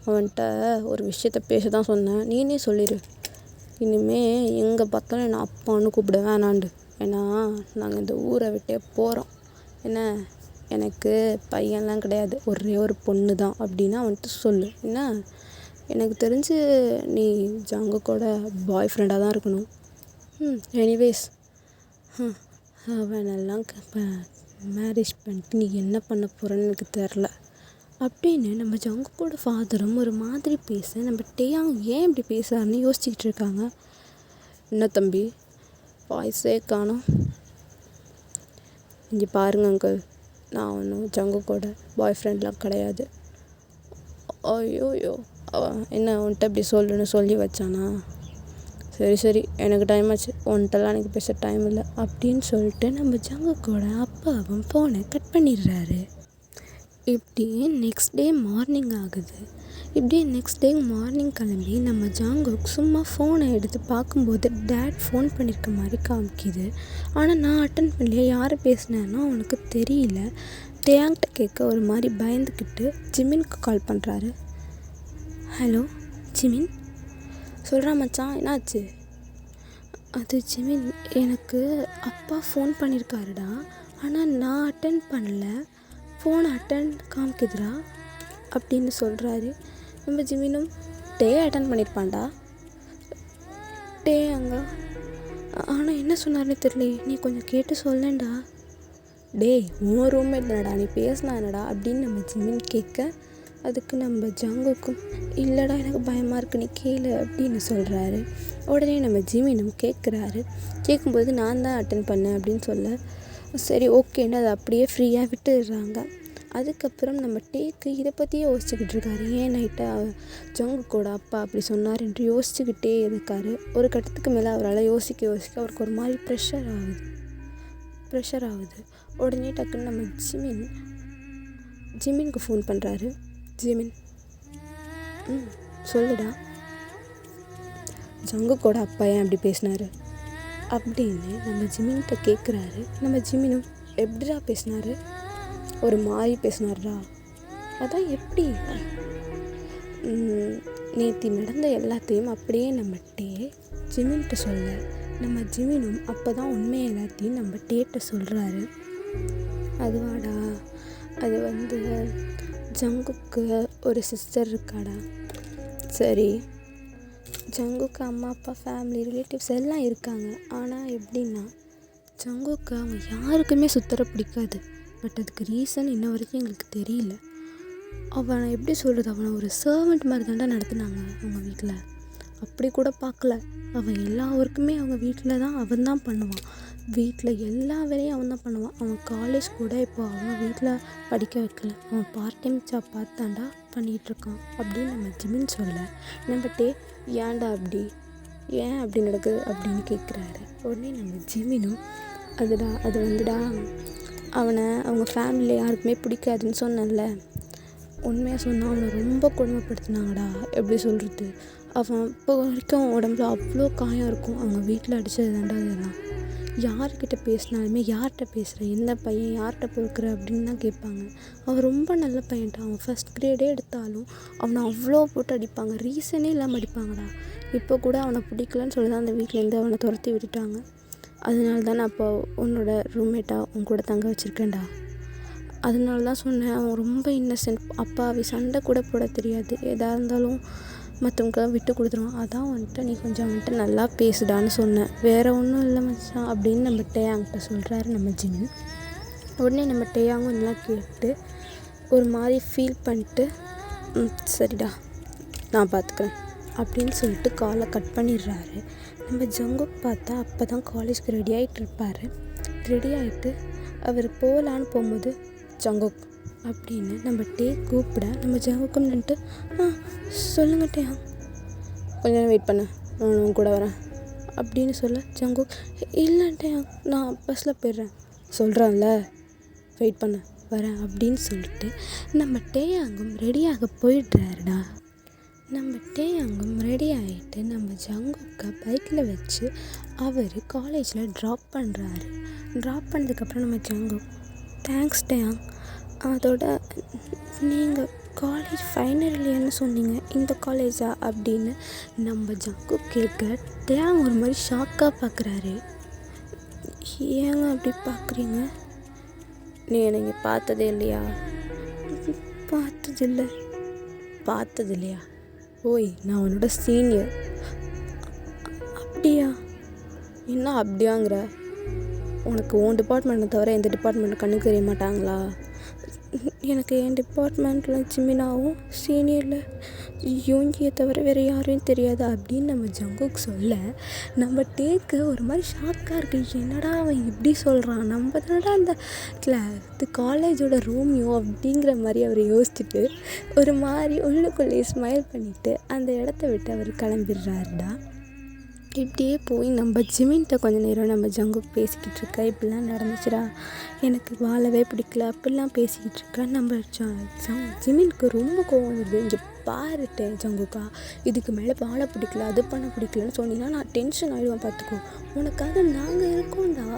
A: அவன்கிட்ட ஒரு விஷயத்த பேச தான் சொன்னேன், நீனே சொல்லிடு. இனிமேல் எங்கே பார்த்தாலும் என்னை அப்பான்னு கூப்பிட வேணாண்டு. ஏன்னா நாங்கள் இந்த ஊரை விட்டே போகிறோம். என்ன, எனக்கு பையன்லாம் கிடையாது, ஒரே ஒரு பொண்ணு தான் அப்படின்னு அவன்கிட்ட சொல்லு. என்ன, எனக்கு தெரிஞ்சு நீ ஜங்குக்கோட பாய் ஃப்ரெண்டாக தான் இருக்கணும். எனிவேஸ் அவனெல்லாம் மேரேஜ் பண்ணிட்டு நீ என்ன பண்ண போகிறேன்னு எனக்கு தெரில அப்படின்னு நம்ம ஜங்குக்கோட ஃபாதரும் ஒரு மாதிரி பேச நம்ம டேயாங் ஏன் இப்படி பேசுகிறாருன்னு யோசிச்சுக்கிட்டு இருக்காங்க. என்ன தம்பி வாய்ஸே காணோம்? இங்கே பாருங்க அங்கிள், நான் ஒன்றும் ஜங்குக்கோட பாய் ஃப்ரெண்ட்லாம் கிடையாது. ஐயோயோ, என்ன உன்கிட்ட இப்படி சொல்லுன்னு சொல்லி வச்சானா? சரி எனக்கு டைம் ஆச்சு, உன்கிட்டலாம் எனக்கு பேச டைம் இல்லை அப்படின்னு சொல்லிட்டு நம்ம ஜங்குக்கோட அப்பாவும் ஃபோனை கட் பண்ணிடுறாரு. இப்படியே நெக்ஸ்ட் டே மார்னிங் ஆகுது. இப்படியே நெக்ஸ்ட் டே மார்னிங் கிளம்பி நம்ம ஜங்குக் சும்மா ஃபோனை எடுத்து பார்க்கும்போது டேட் ஃபோன் பண்ணியிருக்க மாதிரி காமிக்குது. ஆனால் நான் அட்டன் பண்ணலையே, யார் பேசினேன்னா அவனுக்கு தெரியல. டேயாங்கிட்ட கேட்க ஒரு மாதிரி பயந்துக்கிட்டு ஜிமினுக்கு கால் பண்ணுறாரு. ஹலோ ஜிமின், சொல்கிறா மச்சான், என்னாச்சு? அது ஜிமின், எனக்கு அப்பா ஃபோன் பண்ணியிருக்காருடா, ஆனால் நான் அட்டன் பண்ணல, ஃபோனை அட்டன் காமிக்குதுடா அப்படின்னு சொல்கிறாரு. நம்ம ஜிமினும் டே அட்டன் பண்ணியிருப்பான்டா. டே அங்கே ஆனால் என்ன சொன்னார்னு தெரியலையே, நீ கொஞ்சம் கேட்டு சொல்லேன்டா. டேய் உன் ரூம்மேட் தானடா, நீ பேசினா என்னடா அப்படின்னு நம்ம ஜிமின் கேட்க, அதுக்கு நம்ம ஜங்குக்கும் இல்லைடா எனக்கு பயமாக இருக்கு, நீ கேளு அப்படின்னு சொல்கிறாரு. உடனே நம்ம ஜிமினும் கேட்கும்போது நான் தான் அட்டன் பண்ணேன் அப்படின்னு சொல்ல, சரி ஓகேன்னு அதை அப்படியே ஃப்ரீயாக விட்டுடுறாங்க. அதுக்கப்புறம் நம்ம டேக்கு இதை பற்றியே யோசிச்சுக்கிட்டு இருக்காரு. ஏன் நைட்டாக ஜங்குக்கோட அப்பா அப்படி சொன்னார் என்று யோசிச்சுக்கிட்டே இருக்காரு. ஒரு கட்டத்துக்கு மேலே அவரால் யோசிக்க அவருக்கு ஒரு மாதிரி ப்ரெஷர் ஆகுது. உடனே டக்குன்னு நம்ம ஜிமினுக்கு ஃபோன் பண்ணுறாரு. ஜிமின், சொல்லுடா, ஜங்குக்கோட அப்பா ஏன் அப்படி பேசினாரு அப்படின்னு நம்ம ஜிமின்கிட்ட கேட்குறாரு. நம்ம ஜிமினும் எப்படிடா பேசினாரு? ஒரு மாதிரி பேசினார்டா. அதான் எப்படி? நேற்று நடந்த எல்லாத்தையும் அப்படியே நம்ம ஜிமின்கிட்ட சொல்ல, நம்ம ஜிமினும் அப்போ தான் உண்மையை எல்லாத்தையும் நம்ம டேட்ட சொல்கிறாரு. அதுவாடா, அது ஜங்குக்கு ஒரு சிஸ்டர் இருக்காடா. சரி, ஜங்குக்கு அம்மா அப்பா ஃபேமிலி ரிலேட்டிவ்ஸ் எல்லாம் இருக்காங்க. ஆனால் எப்படின்னா ஜங்குக்கு அவன் யாருக்குமே சுத்தர பிடிக்காது. பட் அதுக்கு ரீசன் இன்ன வரைக்கும் எங்களுக்கு தெரியல. அவனை எப்படி சொல்கிறது, அவனை ஒரு சர்வெண்ட் மாதிரி தாண்டா நடத்துனாங்க அவங்க வீட்டில். அப்படி கூட பார்க்கல, அவன் எல்லா ஒர்க்குமே அவங்க வீட்டில் தான் அவன் தான் பண்ணுவான். வீட்டில் எல்லா வேலையும் அவன் தான் பண்ணுவான். அவன் காலேஜ் கூட இப்போ அவன் வீட்டில் படிக்க வைக்கல, அவன் பார்ட் டைம் ஜாப் பார்த்தாண்டா பண்ணிகிட்ருக்கான் அப்படின்னு நம்ம ஜிமின் சொல்ல, நம்மகிட்டே ஏன்டா அப்படி, ஏன் அப்படி நடக்குது அப்படின்னு கேட்குறாரு. உடனே நம்ம ஜிமினும் அது வந்துடா அவங்க ஃபேமிலியில் யாருக்குமே பிடிக்காதுன்னு சொன்னேன்ல, உண்மையாக சொன்னால் அவனை ரொம்ப கொடுமைப்படுத்தினாங்கடா. எப்படி சொல்கிறது, அவன் இப்போ வரைக்கும் உடம்புல அவ்வளோ காயம் இருக்கும். அவங்க வீட்டில் அடித்தது தாண்டா அதெல்லாம். யார்கிட்ட பேசினாலுமே யார்கிட்ட பேசுகிற, எந்த பையன் யார்கிட்ட பொறுக்கிற அப்படின்னு தான் கேட்பாங்க. அவன் ரொம்ப நல்ல பையன்டா. அவன் ஃபஸ்ட் கிரேடே எடுத்தாலும் அவனை அவ்வளோ போட்டு அடிப்பாங்க, ரீசனே இல்லாமல் அடிப்பாங்கடா. இப்போ கூட அவனை பிடிக்கலன்னு சொல்லி தான் அந்த வீட்டிலேருந்து அவனை துரத்தி விட்டுட்டாங்க. அதனால தான் நான் இப்போ உன்னோட ரூம்மேட்டாக உன் கூட தங்க வச்சுருக்கேன்டா. அதனால தான் சொன்னேன், அவன் ரொம்ப இன்னசென்ட், அப்பாவி, சண்டை கூட போட தெரியாது, எதாக இருந்தாலும் மற்றவங்களுக்கெல்லாம் விட்டு கொடுத்துருவான். அதான் வந்துட்டு நீ கொஞ்சம் வந்துட்டு நல்லா பேசுடான்னு சொன்னேன், வேறு ஒன்றும் இல்லை மச்சான் அப்படின்னு நம்ம டேயாங்கிட்ட சொல்கிறாரு நம்ம ஜிமின். உடனே நம்ம டேயாங்கும் இதெல்லாம் கேட்டு ஒரு மாதிரி ஃபீல் பண்ணிட்டு சரிடா நான் பார்த்துக்கிறேன் அப்படின்னு சொல்லிட்டு காலை கட் பண்ணிடுறாரு. நம்ம ஜங்குக் பார்த்தா அப்போ தான் காலேஜ்க்கு ரெடி ஆகிட்டு இருப்பார். ரெடி ஆகிட்டு அவர் போகலான்னு போகும்போது ஜங்குக் அப்படின்னு நம்ம டே கூப்பிட, நம்ம ஜங்குக்கும் நின்றுட்டு சொல்லுங்க டேயா, கொஞ்ச நேரம் வெயிட் பண்ண, நான் கூட வரேன் அப்படின்னு சொல்ல, ஜங்குக் இல்லை டேயா நான் பஸ்ஸில் போயிடுறேன், சொல்கிறேன்ல வெயிட் பண்ண வரேன் அப்படின்னு சொல்லிட்டு நம்ம டேயாங்கும் ரெடியாக போயிடுறாருடா. நம்ம டேயாங்கும் ரெடி ஆகிட்டு நம்ம ஜங்குக்கை பைக்கில் வச்சு அவர் காலேஜில் ட்ராப் பண்ணுறாரு. ட்ராப் பண்ணதுக்கப்புறம் நம்ம ஜங்குக் தேங்க்ஸ் டேயாங், அதோட நீங்கள் காலேஜ் ஃபைனல் இயர்னு சொன்னீங்க, இந்த காலேஜா அப்படின்னு நம்ம ஜங்குக் கேட்க டேயாங் ஒரு மாதிரி ஷாக்காக பார்க்குறாரு. ஏங்க அப்படி பார்க்குறீங்க, நீ என்னை பார்த்ததே இல்லையா? பார்த்தது இல்லையா? ஓய் நான் உன்னோட சீனியர். அப்படியா? என்ன அப்படியாங்கிற, உனக்கு உன் டிபார்ட்மெண்ட்டை தவிர எந்த டிபார்ட்மெண்ட்டு கண்ணுக்கு தெரிய மாட்டாங்களா? எனக்கு என் டிபார்ட்மெண்ட்டில் ஜிமினாவும் சீனியரில் யோங்கியை தவிர வேறு யாரையும் தெரியாது அப்படின்னு நம்ம ஜங்குக் சொல்ல, நம்ம டேக்கு ஒரு மாதிரி ஷாக்காக இருக்குது. என்னடா அவன் இப்படி சொல்கிறான், நம்ம தானடா அந்த காலேஜோட ரோமியோ அப்படிங்கிற மாதிரி அவர் யோசிச்சுட்டு ஒரு மாதிரி உள்ளுக்குள்ளேயே ஸ்மைல் பண்ணிவிட்டு அந்த இடத்த விட்டு அவர் கிளம்பிடுறாருடா. இப்படியே போய் நம்ம ஜிமின்கிட்ட கொஞ்சம் நேரம் நம்ம ஜங்குக் பேசிக்கிட்டு இருக்கா, இப்படிலாம் நடந்துச்சுடா, எனக்கு வாழவே பிடிக்கல அப்படிலாம் பேசிக்கிட்டு இருக்கா. நம்ம ஜிமினுக்கு ரொம்ப கோவம் வருது. இங்கே பாருட்டேன் ஜங்குக்கா, இதுக்கு மேலே வாழ பிடிக்கல, அது பண்ண பிடிக்கலன்னு சொன்னீங்கன்னா நான் டென்ஷன் ஆகிடுவேன், பார்த்துக்கோ, உனக்காக நாங்கள் இருக்கோம்டா,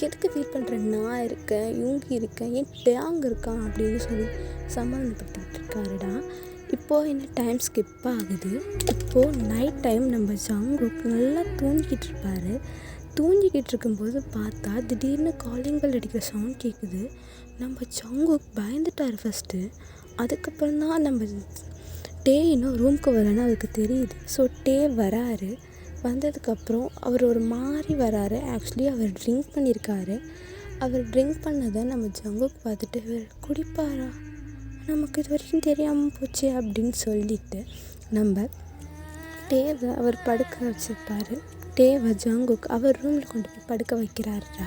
A: எதுக்கு ஃபீல் பண்ணுறேன், நான் இருக்கேன், யூங்கி இருக்கேன், ஏன் டேயாங் இருக்கான் அப்படின்னு சொல்லி சமாதானப்படுத்திக்கிட்டு இருக்காருடா. இப்போது என்ன டைம் ஸ்கிப் ஆகுது. இப்போது நைட் டைம் நம்ம ஜங்குக் நல்லா தூங்கிக்கிட்டு இருப்பார். தூங்கிக்கிட்டு இருக்கும்போது பார்த்தா திடீர்னு காலிங் பெல் அடிக்கிற சவுண்ட் கேட்குது. நம்ம ஜங்குக் பயந்துட்டார் ஃபஸ்ட்டு. அதுக்கப்புறம் தான் நம்ம டே இன்னும் ரூமுக்கு வரலன்னு அவருக்கு தெரியுது. ஸோ டே வராரு. வந்ததுக்கப்புறம் அவர் ஒரு மாதிரி வராரு. ஆக்சுவலி அவர் ட்ரிங்க் பண்ணியிருக்காரு. அவர் ட்ரிங்க் பண்ணதை நம்ம ஜங்குக் பார்த்துட்டு இவர் குடிப்பாரா, நமக்கு இது வரைக்கும் தெரியாமல் போச்சு அப்படின்னு சொல்லிட்டு நம்ம டேவை அவர் படுக்க வச்சுருப்பார். டேவை ஜங்குக் அவர் ரூமில் கொண்டு போய் படுக்க வைக்கிறாருடா.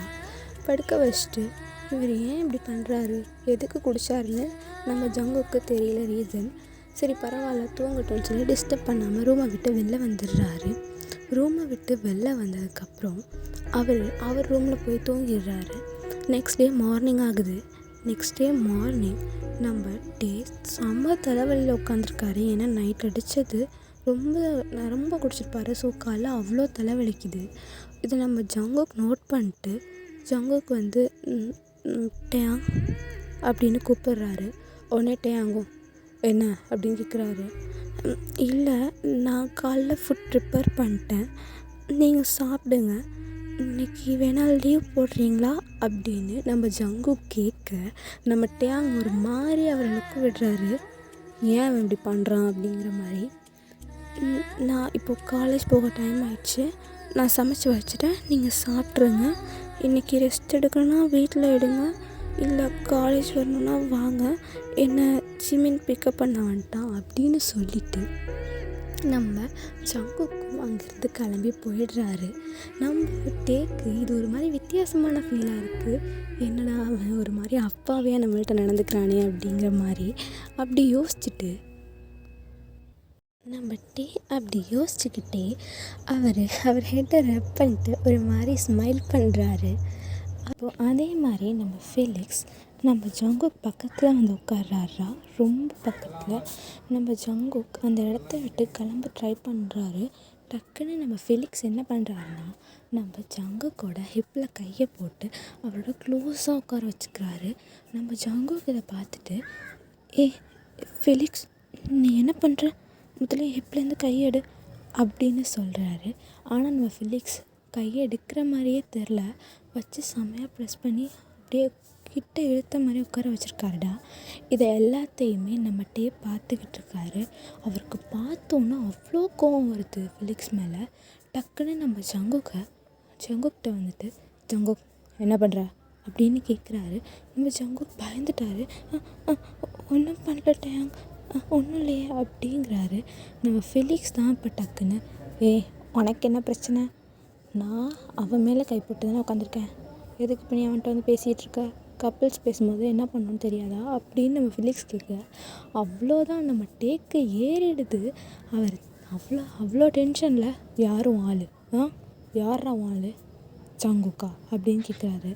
A: படுக்க வச்சுட்டு இவர் ஏன் இப்படி பண்ணுறாரு, எதுக்கு குடித்தாருன்னு நம்ம ஜங்குக்கு தெரியல ரீசன். சரி பரவாயில்ல தூங்கட்டும்னு சொல்லி டிஸ்டர்ப் பண்ணாமல் ரூமை விட்டு வெளில வந்துடுறாரு. ரூமை விட்டு வெளில வந்ததுக்கப்புறம் அவர் ரூமில் போய் தூங்கிடுறாரு. நெக்ஸ்ட் டே மார்னிங் ஆகுது. நெக்ஸ்ட் டே மார்னிங் நம்ம டே செம்ம தலைவலியில் உட்காந்துருக்காரு. ஏன்னா நைட் அடித்தது ரொம்ப குடிச்சிருப்பாரு. ஸோ காலைல அவ்வளோ தலைவலிக்குது. இதை நம்ம ஜங்குக் நோட் பண்ணிட்டு ஜங்குக் வந்து டேயாங் அப்படின்னு கூப்பிடுறாரு. உடனே டேயாங்கும் என்ன அப்படின்னு கேட்குறாரு. இல்லை நான் காலைல ஃபுட் ப்ரிப்பேர் பண்ணிட்டேன், நீங்கள் சாப்பிடுங்க, இன்றைக்கி வேணால் லீவ் போடுறீங்களா அப்படின்னு நம்ம ஜங்குக் கேட்க நம்ம டேயாங் ஒரு மாதிரி அவரை லுக்கு விடுறாரு. ஏன் அவன் இப்படி பண்ணுறான் அப்படிங்கிற மாதிரி. நான் இப்போது காலேஜ் போக டைம் ஆயிடுச்சு, நான் சமைச்சி வச்சுட்டேன், நீங்கள் சாப்பிட்ருங்க, இன்றைக்கி ரெஸ்ட் எடுக்கணும்னா வீட்டில் எடுங்க, இல்லை காலேஜ் வரணுன்னா வாங்க, என்னை ஜிமின் பிக்கப் பண்ண வந்துட்டான் அப்படின்னு சொல்லிவிட்டு நம்ம ஜங்குக்கும் அங்கேருந்து கிளம்பி போயிடுறாரு. நம்ம டேக்கு இது ஒரு மாதிரி வித்தியாசமான ஃபீலாக இருக்குது. என்னடா அவன் ஒரு மாதிரி அப்பாவியாக நம்மள்ட்ட நடந்துக்கிறானே அப்படிங்கிற மாதிரி அப்படி யோசிச்சுட்டு நம்ம டே அப்படி யோசிச்சுக்கிட்டே அவர் ஹெட்டை ரப் பண்ணிட்டு ஒரு மாதிரி ஸ்மைல் பண்ணுறாரு. அப்போது அதே மாதிரி நம்ம ஃபெலிக்ஸ் நம்ம ஜங்குக் பக்கத்தில் வந்து உட்கார்றாரா, ரொம்ப பக்கத்தில். நம்ம ஜங்குக் அந்த இடத்த விட்டு கிளம்ப ட்ரை பண்ணுறாரு. டக்குன்னு நம்ம ஃபெலிக்ஸ் என்ன பண்ணுறாருன்னா, நம்ம ஜங்குக்கோட ஹிப்பில் கையை போட்டு அவரோட க்ளோஸாக உட்கார வச்சுக்கிறாரு. நம்ம ஜங்குக் இதை பார்த்துட்டு, ஏ ஃபெலிக்ஸ், நீ என்ன பண்ணுற, முதல்ல ஹிப்லேருந்து கையெடு அப்படின்னு சொல்கிறாரு. ஆனால் நம்ம ஃபெலிக்ஸ் கையை எடுக்கிற மாதிரியே தெரில, வச்சு செமையாக ப்ரெஸ் பண்ணி அப்படியே கிட்ட இழுத்த மாதிரி உட்கார வச்சுருக்காருடா. இதை எல்லாத்தையுமே நம்ம டே பார்த்துக்கிட்டு இருக்காரு. அவருக்கு பார்த்தோன்னா அவ்வளோ கோவம் வருது ஃபெலிக்ஸ் மேலே. டக்குன்னு நம்ம ஜங்குக்கிட்ட வந்துட்டு, ஜங்குக் என்ன பண்ணுற அப்படின்னு கேட்குறாரு. நம்ம ஜங்குக் பயந்துட்டாரு. ஒன்றும் பண்ணலட்டேன், ஒன்றும் இல்லையே அப்படிங்கிறாரு. நம்ம ஃபெலிக்ஸ் தான் இப்போ டக்குன்னு, உனக்கு என்ன பிரச்சனை, நான் அவன் மேலே கைப்பட்டு தானே உட்காந்துருக்கேன், எதுக்கு இப்போ நீ அவன்கிட்ட வந்து பேசிகிட்டு இருக்க, கப்பிள்ஸ் பேசும்போது என்ன பண்ணணும்னு தெரியாதா அப்படின்னு நம்ம ஃபெலிக்ஸ் கேட்க, அவ்வளோதான் நம்ம டேக்கு ஏறிடுது. அவர் அவ்வளோ டென்ஷனில், யாரும் ஆள் யாரா ஆள், ஜங்குக்கா அப்படின்னு கேட்குறாரு.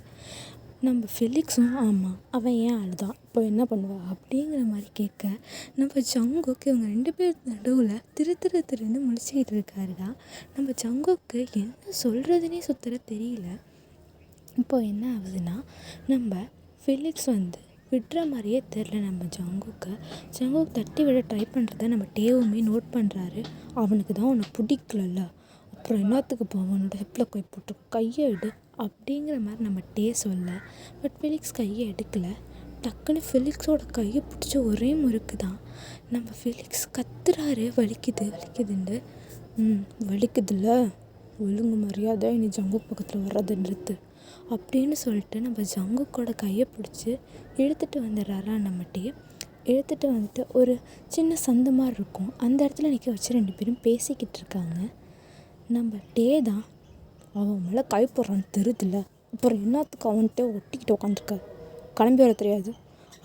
A: நம்ம ஃபெலிக்ஸும் ஆமாம் அவன் ஏன் ஆள் தான், இப்போ என்ன பண்ணுவா அப்படிங்கிற மாதிரி கேட்க, நம்ம ஜங்குக்கு இவங்க 2 பேர் நடுவில் திருன்னு முழிச்சிக்கிட்டு இருக்காருடா. நம்ம ஜங்குக்கு என்ன சொல்கிறதுனே சுத்தர தெரியல. இப்போ என்ன ஆகுதுன்னா, நம்ம ஃபெலிக்ஸ் வந்து விடுற மாதிரியே தெரில. நம்ம ஜங்குக் தட்டி விட ட்ரை பண்ணுறத நம்ம டேவுமே நோட் பண்ணுறாரு. அவனுக்கு தான் உன்னை பிடிக்கலல்ல, அப்புறம் என்னத்துக்கு இப்போ அவனோட ஹிப்பில் கை போட்டு கையை எடு அப்படிங்கிற மாதிரி நம்ம டே சொல்ல, பட் ஃபெலிக்ஸ் கையை எடுக்கலை. டக்குன்னு ஃபெலிக்ஸோட கையை பிடிச்சி ஒரே முறுக்கு தான். நம்ம ஃபெலிக்ஸ் கத்துறாரு, வலிக்குதுன்ட்டு. வலிக்குதுல்ல, ஒழுங்கு மரியாதை இனி ஜங்குக் பக்கத்தில் வர்றதுன்றது அப்படின்னு சொல்லிட்டு நம்ம ஜங்குக்கோட கையை பிடிச்சி இழுத்துட்டு வந்துடுறாரா. நம்ம டே இழுத்துட்டு வந்துட்டு ஒரு சின்ன சந்து மாதிரி இருக்கும், அந்த இடத்துல நிற்க வச்சு 2 பேரும் பேசிக்கிட்டு இருக்காங்க. நம்ம டே தான், அவன் மேலே கை போடுறான்னு தெரியுதுல்ல, அப்புறம் என்னத்துக்கு அவன்கிட்ட ஒட்டிக்கிட்டு உட்காந்துருக்க, கிளம்பி வர தெரியாது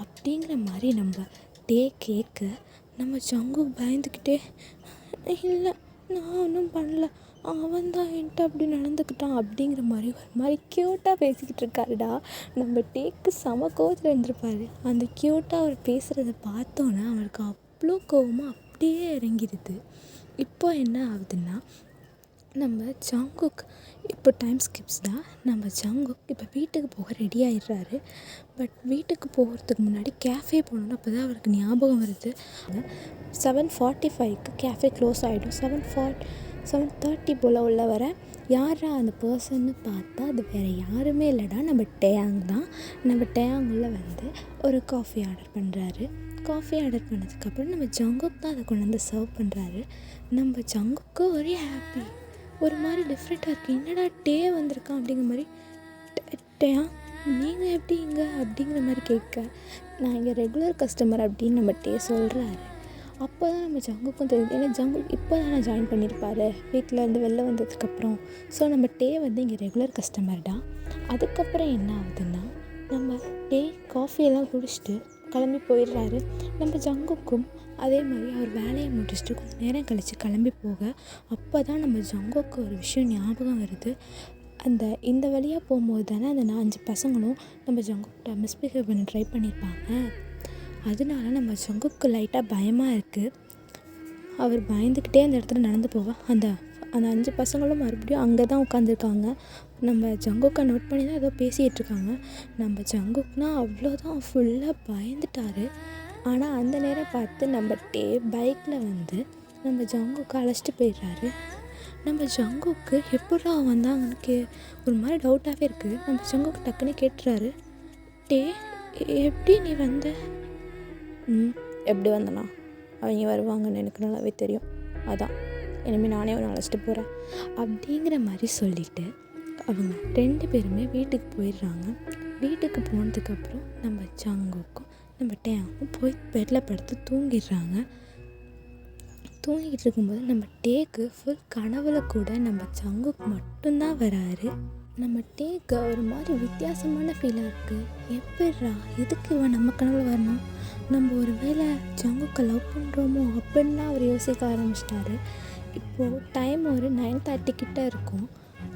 A: அப்படிங்கிற மாதிரி நம்ம டே கேட்க, நம்ம ஜங்குக் பயந்துக்கிட்டே, இல்லை நான் ஒன்றும் பண்ணல, அவன் தான் என்கிட்ட அப்படி நடந்துக்கிட்டான் அப்படிங்கிற மாதிரி ஒரு மாதிரி க்யூட்டாக பேசிக்கிட்டு இருக்காருடா. நம்ம டேக்கு செம கோவத்தில் இருந்திருப்பார். அந்த க்யூட்டாக அவர் பேசுகிறத பார்த்தோன்னா அவருக்கு அவ்வளோ கோவமாக அப்படியே இறங்கிடுது. இப்போ என்ன ஆகுதுன்னா, நம்ம ஜங்குக் இப்போ டைம் ஸ்கிப்ஸ் தான். நம்ம ஜங்குக் இப்போ வீட்டுக்கு போக ரெடி ஆகிடுறாரு. பட் வீட்டுக்கு போகிறதுக்கு முன்னாடி கேஃபே போகணுன்னு அப்போ தான் அவருக்கு ஞாபகம் வருது. 7:45க்கு கேஃபே க்ளோஸ் ஆகிடும். 7:30 போல் உள்ள வர யாரா அந்த பர்சன்னு பார்த்தா அது வேறு யாருமே இல்லைடா, நம்ம டேயாங் தான். நம்ம டேயாங் உள்ள வந்து ஒரு காஃபி ஆர்டர் பண்ணுறாரு. காஃபி ஆர்டர் பண்ணதுக்கப்புறம் நம்ம ஜங்குக் தான் அதை கொண்டு வந்து சர்வ் பண்ணுறாரு. நம்ம ஜங்குக்கு ஒரே ஹாப்பி, ஒரு மாதிரி டிஃப்ரெண்ட்டாக இருக்குது, என்னடா டே வந்திருக்கான் அப்படிங்கிற மாதிரி. டேயாங் நீங்கள் எப்படி இங்கே அப்படிங்கிற மாதிரி கேட்க, நான் இங்கே ரெகுலர் கஸ்டமர் அப்படின்னு நம்ம டே சொல்கிறாரு. அப்போ தான் நம்ம ஜங்குக்கும் தெரியுது, ஏன்னா ஜங்குக் இப்போ தான் நான் ஜாயின் பண்ணியிருப்பார் வீட்டில் இருந்து வெளில வந்ததுக்கப்புறம். ஸோ நம்ம டே வந்து இங்கே ரெகுலர் கஸ்டமர் தான். அதுக்கப்புறம் என்ன ஆகுதுன்னா, நம்ம டே காஃபியெல்லாம் குடிச்சிட்டு கிளம்பி போயிடுறாரு. நம்ம ஜங்குக்கும் அதே மாதிரி அவர் வேலையை முடிச்சுட்டு கொஞ்சம் நேரம் கழித்து கிளம்பி போக, அப்போ தான் நம்ம ஜங்குக்கு ஒரு விஷயம் ஞாபகம் வருது. இந்த வழியாக போகும்போது தானே அந்த 5 பசங்களும் நம்ம ஜங்குக்கிட்ட மிஸ்பிஹேவ் பண்ண ட்ரை பண்ணியிருப்பாங்க. அதனால நம்ம ஜங்குக்கு லைட்டாக பயமாக இருக்குது. அவர் பயந்துக்கிட்டே அந்த இடத்துல நடந்து போக, அந்த 5 பசங்களும் மறுபடியும் அங்கே தான் உட்காந்துருக்காங்க. நம்ம ஜங்குக்கை நோட் பண்ணி தான் ஏதோ பேசிகிட்டு இருக்காங்க. நம்ம ஜங்குக்னா அவ்வளோதான், ஃபுல்லாக பயந்துட்டார். ஆனால் அந்த நேரம் பார்த்து நம்ம டே பைக்கில் வந்து நம்ம ஜங்குக்கை அழைச்சிட்டு போயிடுறாரு. நம்ம ஜங்குக்கு எப்படா வந்தாங்கன்னு ஒரு மாதிரி டவுட்டாகவே இருக்குது. நம்ம ஜங்குக்கு டக்குன்னு கேட்டுறாரு, டே எப்படி நீ வந்த? எப்படி வந்தனா, அவங்க வருவாங்கன்னு எனக்கு நல்லாவே தெரியும், அதான் இனிமேல் நானே அவனை அழைச்சிட்டு போகிறேன் அப்படிங்கிற மாதிரி சொல்லிவிட்டு அவங்க 2 பேருமே வீட்டுக்கு போயிடுறாங்க. வீட்டுக்கு போனதுக்கப்புறம் நம்ம ஜங்குக்கும் நம்ம டேயாங்கும் போய் பெட்டில் படுத்து தூங்கிடுறாங்க. தூங்கிக்கிட்டு இருக்கும்போது நம்ம டேக்கு ஃபுல் கனவுல கூட நம்ம ஜங்குக் மட்டும்தான் வராரு. நம்ம டேக்கு ஒரு மாதிரி வித்தியாசமான ஃபீலாக இருக்குது. எப்படிரா எதுக்கு இவன் நம்ம கனவுல வரணும், நம்ம ஒரு வேளை ஜங்குக்கை லவ் பண்ணுறோமோ அப்படின்லாம் அவர் யோசிக்க ஆரம்பிச்சிட்டாரு. இப்போது டைம் ஒரு 9:30 கிட்ட இருக்கும்.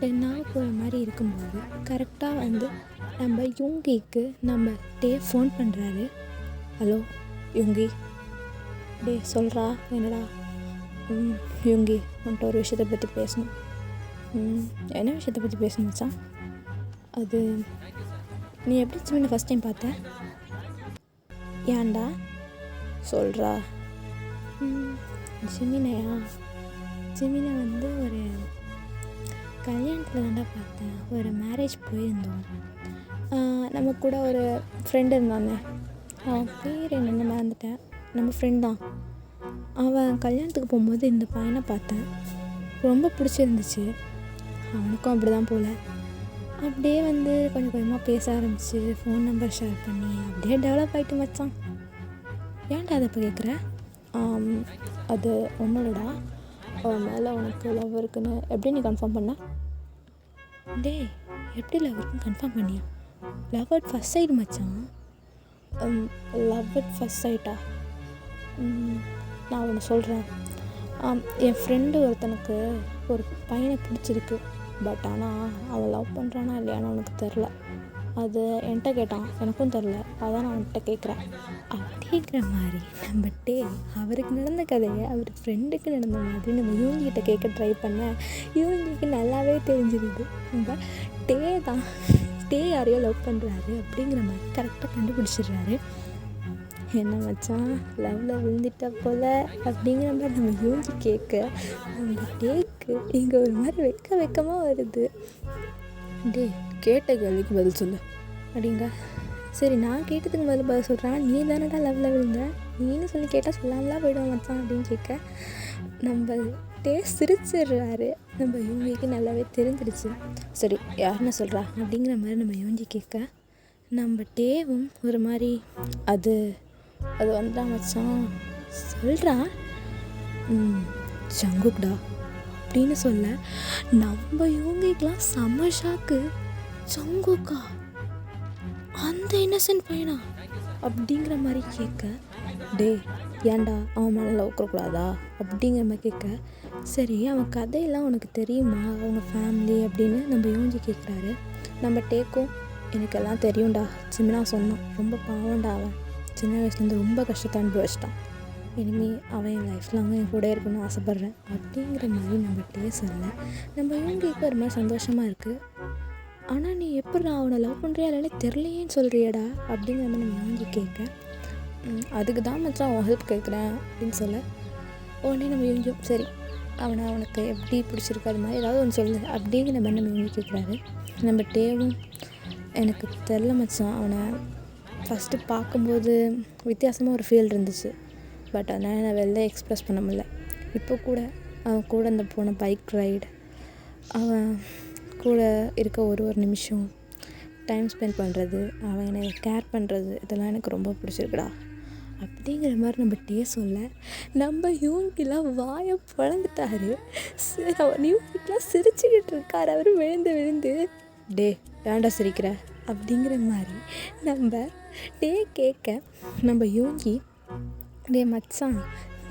A: 10 hour போகிற மாதிரி இருக்கும்போது கரெக்டாக வந்து நம்ம யுங்கிக்கு நம்ம டே ஃபோன் பண்ணுறாரு. ஹலோ யுங்கி, டே சொல்கிறா என்னடா. யுங்கி உன்ட்ட ஒரு விஷயத்தை பற்றி பேசணும். என்ன விஷயத்தை பற்றி பேசணும் மச்சான்? அது நீ எப்படி ஜிமினை ஃபஸ்ட் டைம் பார்த்த? ஏன்டா சொல்கிறா? ஜிமினையா? ஜிமினை வந்து ஒரு கல்யாணத்தில் தாண்டா பார்த்தேன். ஒரு மேரேஜ் போயிருந்தோம். நம்ம கூட ஒரு ஃப்ரெண்டு இருந்தானே, அவன் பேர் என்னென்ன மறந்துட்டேன். நம்ம ஃப்ரெண்ட் தான். அவன் கல்யாணத்துக்கு போகும்போது இந்த பையனை பார்த்தேன். ரொம்ப பிடிச்சிருந்துச்சு. அவனுக்கும் அப்படி தான் போல். அப்படியே வந்து கொஞ்சம் கொஞ்சமாக பேச ஆரம்பிச்சு ஃபோன் நம்பர் ஷேர் பண்ணி அப்படியே டெவலப் ஆகிட்டு மச்சான். ஏன்டா அதை இப்போ கேட்குற? அது ஒன்றோடா, அவன் மேலே உனக்கு லவ் இருக்குன்னு எப்படி நீ கன்ஃபார்ம் பண்ண? டே எப்படி லவ் இருக்குன்னு கன்ஃபார்ம் பண்ணியா? லவ் அட் ஃபஸ்ட் சைடு மச்சான். லவ் அட் ஃபஸ்ட் சைட்டா? நான் ஒன்று சொல்கிறேன். என் ஃப்ரெண்டு ஒருத்தனுக்கு ஒரு பையனை பிடிச்சிருக்கு. பட் ஆனால் அவன் லவ் பண்ணுறானா இல்லையான்னு அவனுக்கு தெரில. அது என்கிட்ட கேட்டான், எனக்கும் தெரில. அதான் நான் அவன்கிட்ட கேட்குறேன் அப்படிங்கிற மாதிரி நம்ம டே அவருக்கு நடந்த கதையை அவர் ஃப்ரெண்டுக்கு நடந்த மாதிரி நம்ம யூங்கிட்ட கேட்க ட்ரை பண்ண யூங்கிக்கு நல்லாவே தெரிஞ்சிருது. நம்ம டே தான் டே யாரையோ லவ் பண்ணுறாரு அப்படிங்கிற மாதிரி கரெக்டாக கண்டுபிடிச்சிடுறாரு. என்ன மச்சான் லவ்வில் விழுந்துட்ட போல் அப்படிங்கிற மாதிரி நம்ம யூங்கி கேட்க நம்ம டேக்கு இங்கே ஒரு மாதிரி வெக்கமாக வருது. டே கேட்ட கேள்விக்கு பதில் சொல்லு அப்படிங்க. சரி நான் கேட்டதுக்கு பதில் சொல்கிறேன். நீ தானடா லவ்வில் விழுந்த, நீன்னு சொல்லி கேட்டால் சொல்லாமலாம் போய்டுவோம் மச்சான் அப்படின்னு கேட்க நம்ம டே சிரிச்சிடுறாரு. நம்ம யூங்கிக்கு நல்லாவே தெரிஞ்சிடுச்சு. சரி யாருன்னு சொல்கிறா அப்படிங்கிற மாதிரி நம்ம யூங்கி கேட்க நம்ம டேவும் ஒரு மாதிரி அது வந்துடா மச்சான் சொல்கிறா. ஜங்குக்டா அப்படின்னு சொல்ல நம்ம யூங்கிக்கெலாம் செம்ம ஷாக்கு. ஜங்குக்கா அந்த இன்னசென்ட் பையனா அப்படிங்கிற மாதிரி கேட்க டே ஏன்டா அவன் மேலே லவ் கூடாதா அப்படிங்கிற மாதிரி கேட்க சரி அவன் கதையெல்லாம் உனக்கு தெரியுமா, அவங்க ஃபேமிலி அப்படின்னு நம்ம யூங்கி கேட்குறாரு. நம்ம டேக்கும் எனக்கெல்லாம் தெரியும்டா, சிம்னா சொன்னான். ரொம்ப பாவம்டா, அவன் சின்ன வயசுலேருந்து ரொம்ப கஷ்டத்தை அனுபவிச்சிட்டான். இனிமேல் அவன் என் லைஃப் லாங்காக என் கூட இருக்கணும்னு ஆசைப்பட்றேன் அப்படிங்கிற மாதிரி நம்ம டே சொல்ல நம்ம இவங்களுக்கு ஒரு மாதிரி சந்தோஷமாக இருக்குது. ஆனால் நீ எப்படி நான் அவனை லவ் பண்ணுறியா இல்லைன்னு தெரியலையேன்னு சொல்கிறியடா அப்படிங்கிற மாதிரி நம்ம வாங்கி கேட்க அதுக்கு தான் மச்சான் அவன் ஹெல்ப் கேட்குறேன் அப்படின்னு சொல்ல உடனே நம்ம இவங்க சரி அவனுக்கு எப்படி பிடிச்சிருக்கு அது மாதிரி ஏதாவது ஒன்று சொல்லு அப்படிங்கிற மாதிரி நம்ம இவங்க கேட்குறாரு. நம்ம டேவும் எனக்கு தெரில மச்சான், அவனை ஃபஸ்ட்டு பார்க்கும்போது வித்தியாசமாக ஒரு ஃபீல் இருந்துச்சு. பட் அதனால் நான் வெளில எக்ஸ்ப்ரெஸ் பண்ண முடியல. இப்போ கூட அவன் கூட அந்த போன பைக் ரைடு, அவன் கூட இருக்க ஒரு நிமிஷம் டைம் ஸ்பெண்ட் பண்ணுறது, அவன் என்னை கேர் பண்ணுறது, இதெல்லாம் எனக்கு ரொம்ப பிடிச்சிருக்குடா அப்படிங்கிற மாதிரி நம்ம டே சொல்ல நம்ம யூங்கிலாம் வாயை பிளந்துட்டாரு. அவன் யூங்கிலாம் சிரிச்சுக்கிட்டு இருக்கார். அவர் விழுந்து டே ஏன்டா சிரிக்கிற அப்படிங்கிற மாதிரி நம்ம டே கேட்க நம்ம யூங்கி டே மச்சான்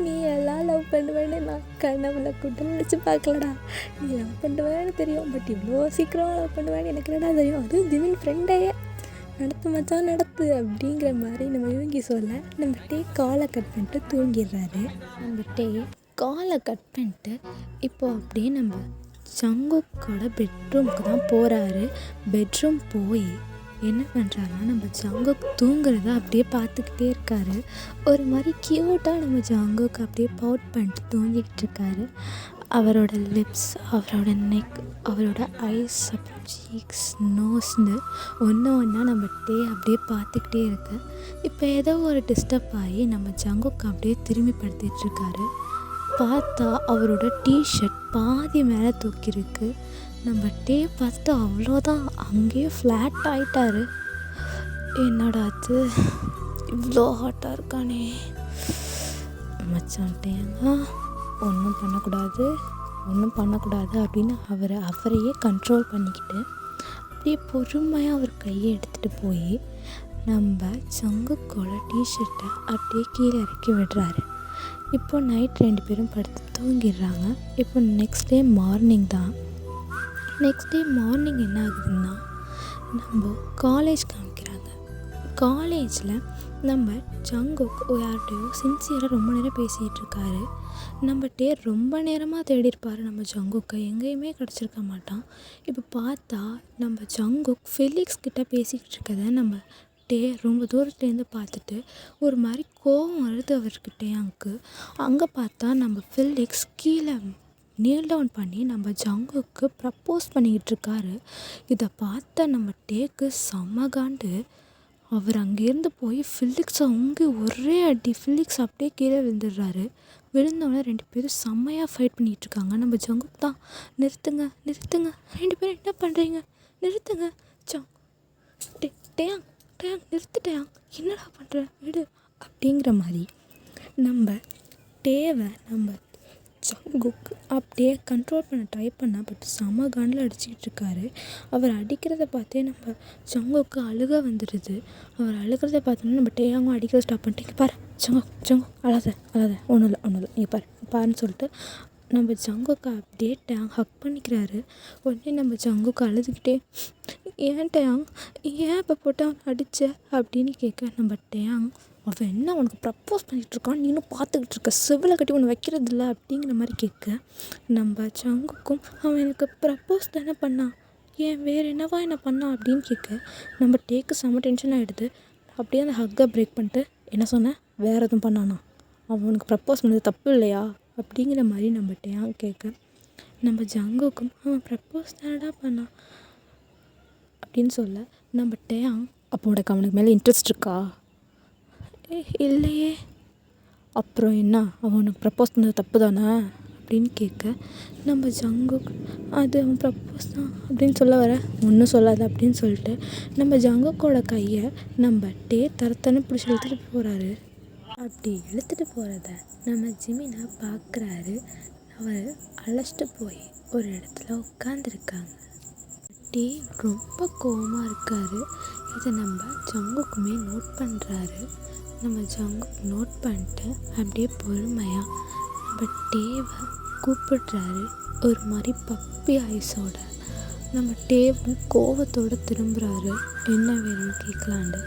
A: நீ எல்லாம் லவ் பண்ணுவேன்னு நான் கனவுல கூட நினச்சி பார்க்கலடா. நீ லவ் பண்ணுவேன்னு தெரியும், பட் இவ்வளோ சீக்கிரம் லவ் பண்ணுவேன்னு எனக்கு என்னடா தெரியும், அதுவும் ஜிமின் ஃப்ரெண்டையே நடத்து மச்சான் நடத்து அப்படிங்கிற மாதிரி நம்ம யூங்கி சொல்ல நம்ம டே காலை கட் பண்ணிட்டு தூங்கிடுறாரு. நம்ம டே காலை கட் பண்ணிட்டு இப்போ அப்படியே நம்ம ஜங்குக்கோட பெட்ரூமுக்கு தான் போகிறாரு. பெட்ரூம் போய் என்ன பண்ணுறாருன்னா நம்ம ஜங்குக் தூங்குறத அப்படியே பார்த்துக்கிட்டே இருக்காரு. ஒரு மாதிரி க்யூட்டாக நம்ம ஜங்குக் அப்படியே பவுட் பண்ணிட்டு தூங்கிக்கிட்டு இருக்காரு. அவரோட லிப்ஸ், அவரோட நெக், அவரோட ஐஸ், அப்புறம் சீக்ஸ், நோஸ்னு ஒன்று ஒன்றா நம்ம டே அப்படியே பார்த்துக்கிட்டே இருக்கு. இப்போ ஏதோ ஒரு டிஸ்டர்ப் ஆகி நம்ம ஜங்குக் அப்படியே திரும்பி படுத்திகிட்ருக்காரு. பார்த்தா அவரோட டிஷர்ட் பாதி மேலே தூக்கியிருக்கு. நம்ம டே பார்த்துட்டு அவ்வளோதான் அங்கேயே ஃப்ளாட் ஆகிட்டாரு. என்னடா அது இவ்வளோ ஹாட்டாக இருக்கானே மச்சான் டேங்க ஒன்றும் பண்ணக்கூடாது அப்படின்னு அவரையே கண்ட்ரோல் பண்ணிக்கிட்டு அப்படியே பொறுமையாக அவர் கையை எடுத்துகிட்டு போய் நம்ம ஜங்குக்கோட டிஷர்ட்டை அப்படியே கீழே இறக்கி விடுறாரு. இப்போ நைட் 2 பேரும் படுத்து தூங்கிடுறாங்க. இப்போ நெக்ஸ்ட் டே மார்னிங் என்ன ஆகுதுன்னா, நம்ம காலேஜ் காமிக்கிறாங்க. காலேஜில் நம்ம ஜங்குக் யார்கிட்டையோ சின்சியராக ரொம்ப நேரம் பேசிகிட்டு இருக்காரு. நம்ம டே ரொம்ப நேரமாக தேடி இருப்பார் நம்ம ஜங்குக்கை, எங்கேயுமே கிடச்சிருக்க மாட்டான். இப்போ பார்த்தா நம்ம ஜங்குக் ஃபெலிக்ஸ் கிட்ட பேசிக்கிட்டு இருக்கதை நம்ம டே ரொம்ப தூரத்துலேருந்து பார்த்துட்டு ஒரு மாதிரி கோவம் வருது அவர்கிட்ட. அங்கே பார்த்தா நம்ம ஃபெலிக்ஸ் கீழே நீல் டவுன் பண்ணி நம்ம ஜங்குக்கு ப்ரப்போஸ் பண்ணிக்கிட்டு இருக்காரு. இதை பார்த்தா நம்ம டேக்கு செம்ம காண்டு. அவர் அங்கேருந்து போய் ஃபிலிக்ஸை ஒரே அடி, ஃபிலிக்ஸ் அப்படியே கீழே விழுந்துடுறாரு. விழுந்தோடனே 2 பேரும் செம்மையாக ஃபைட் பண்ணிகிட்ருக்காங்க. நம்ம ஜங்குக் தான் நிறுத்துங்க 2 பேரும் என்ன பண்ணுறீங்க, நிறுத்துங்க டேயாங் நிறுத்துட்டேயாங், என்னடா பண்ணுற விடு அப்படிங்கிற மாதிரி நம்ம ஜங்குக் அப்படியே கண்ட்ரோல் பண்ண ட்ரை பண்ணால் பட் செம காண்டில் அடிச்சுக்கிட்டு இருக்காரு. அவர் அடிக்கிறத பார்த்தே நம்ம ஜங்குக்கு அழுக வந்துடுது. அவர் அழுகிறத பார்த்தோன்னா நம்ம டேயாங்கும் அடிக்கிறத ஸ்டாப் பண்ணிட்டு, இங்கே பாரு ஜங்குக் அழாத ஒன்றும் இல்லை இங்கே பாருன்னு சொல்லிட்டு நம்ம ஜங்குக்கு அப்படியே டேங் ஹக் பண்ணிக்கிறாரு. உடனே நம்ம ஜங்குக்கு அழுதுகிட்டே, ஏன் டேயாங் ஏன் இப்போ போட்டு அவன் அடித்த அப்படின்னு கேட்க, நம்ம டேயாங் அவன் என்ன உனக்கு ப்ரப்போஸ் பண்ணிகிட்ருக்கான், நீனும் பார்த்துக்கிட்டு இருக்க, செவில கட்டி ஒன்று வைக்கிறதில்ல அப்படிங்கிற மாதிரி கேட்க, நம்ம ஜங்குக்கும் அவன் எனக்கு ப்ரப்போஸ் தானே பண்ணான், ஏன் வேறு என்னவா என்ன பண்ணான் அப்படின்னு கேட்க, நம்ம டேக்கு செம்ம டென்ஷன் ஆகிடுது. அப்படியே அந்த ஹக்கை பிரேக் பண்ணிட்டு, என்ன சொன்னேன், வேறு எதுவும் பண்ணானா, அவனுக்கு ப்ரப்போஸ் பண்ணது தப்பு இல்லையா அப்படிங்கிற மாதிரி நம்ம டேயாங் கேட்க, நம்ம ஜங்குக்கும் அவன் ப்ரப்போஸ் தானடா பண்ணான் அப்படின்னு சொல்ல, நம்ம டேயாங் அப்போ உனக்கு அவனுக்கு மேலே இன்ட்ரெஸ்ட் இருக்கா, இல்லையே, அப்புறம் என்ன அவனுக்கு ப்ரப்போஸ் பண்ணது தப்பு தானே அப்படின்னு கேட்க, நம்ம ஜங்குக் அது அவன் ப்ரப்போஸ் தான் அப்படின்னு சொல்ல வர, ஒன்றும் சொல்லாது அப்படின்னு சொல்லிட்டு நம்ம ஜங்குக்கோட கையை நம்ம டே தரத்தன்னு பிடிச்சி இழுத்துட்டு போகிறாரு. அப்படி இழுத்துட்டு போகிறத நம்ம ஜிமினா பார்க்குறாரு. அவர் அழைச்சிட்டு போய் ஒரு இடத்துல உட்காந்துருக்காங்க. டே ரொம்ப கோவமாக இருக்கார். இதை நம்ம ஜங்குக்குமே நோட் பண்ணுறாரு. நம்ம ஜங்குக் நோட் பண்ணிட்டு அப்படியே பொறுமையாக நம்ம டேவை கூப்பிடுறாரு. ஒரு மாதிரி பப்பி ஐஸோட நம்ம டேவும் கோவத்தோடு திரும்புகிறாரு, என்ன வேணும்னு கேட்கலான்னு.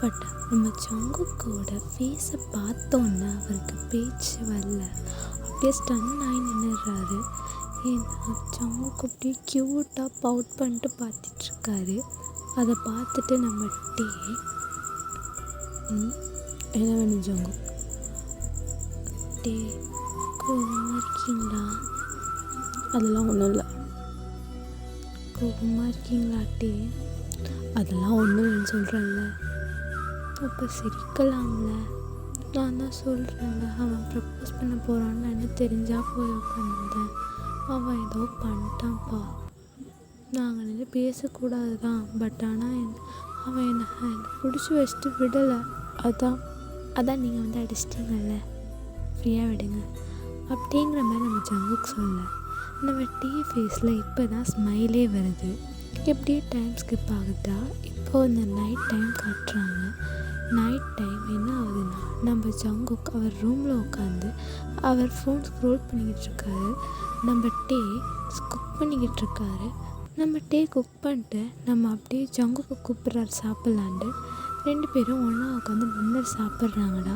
A: பட் நம்ம ஜங்குக்கோட ஃபேஸை பார்த்தோன்னா அவருக்கு பேச்சு வரல, அப்படியே ஸ்டன் ஆகி நின்றுடுறாரு. ஏன்னா ஜங்குக் அப்படியே க்யூட்டாக பவுட் பண்ணிட்டு பார்த்துட்ருக்காரு. அதை பார்த்துட்டு நம்ம டே, என்ன வேணும் ஜங்குக், டே கோவமாக இருக்கீங்களா, அதெல்லாம் ஒன்றும் இல்லை, கோவமாக இருக்கீங்களா டே, அதெல்லாம் ஒன்றும் இல்லைன்னு சொல்கிறேன்ல, அப்போ சிரிக்கலாம்ல, நான் தான் சொல்கிறேன்ல அவன் ப்ரப்போஸ் பண்ண போகிறான்னு என்ன தெரிஞ்சால் போய் உட்காந்துருந்தேன், அவன் ஏதோ பண்ணிட்டான்ப்பா, நாங்கள் நின்று பேசக்கூடாது தான், பட் ஆனால் அவன் என்னை பிடிச்சி வச்சுட்டு விடலை, அதான் நீங்கள் அடிச்சிட்டிங்கல்ல, ஃப்ரீயாக விடுங்க அப்படிங்கிற மாதிரி நம்ம ஜங்குக் சொல்ல, நம்ம டீ ஃபேஸில் இப்போ தான் ஸ்மைலே வருது. எப்படியே டைம் ஸ்கிப் ஆகுதா, இப்போது இந்த நைட் டைம் காட்டுறாங்க. நைட் டைம் என்ன ஆகுதுன்னா, நம்ம ஜங்குக் அவர் ரூமில் உட்காந்து அவர் ஃபோன் ஸ்க்ரோல் பண்ணிக்கிட்டு இருக்காரு. நம்ம டே குக் பண்ணிக்கிட்டு இருக்காரு. நம்ம டே குக் பண்ணிட்டு நம்ம அப்படியே ஜங்குக்கு கூப்பிட்றாரு சாப்பிட்லான்ட்டு. 2 பேரும் ஒன்றா உட்காந்து டின்னர் சாப்பிட்றாங்கடா.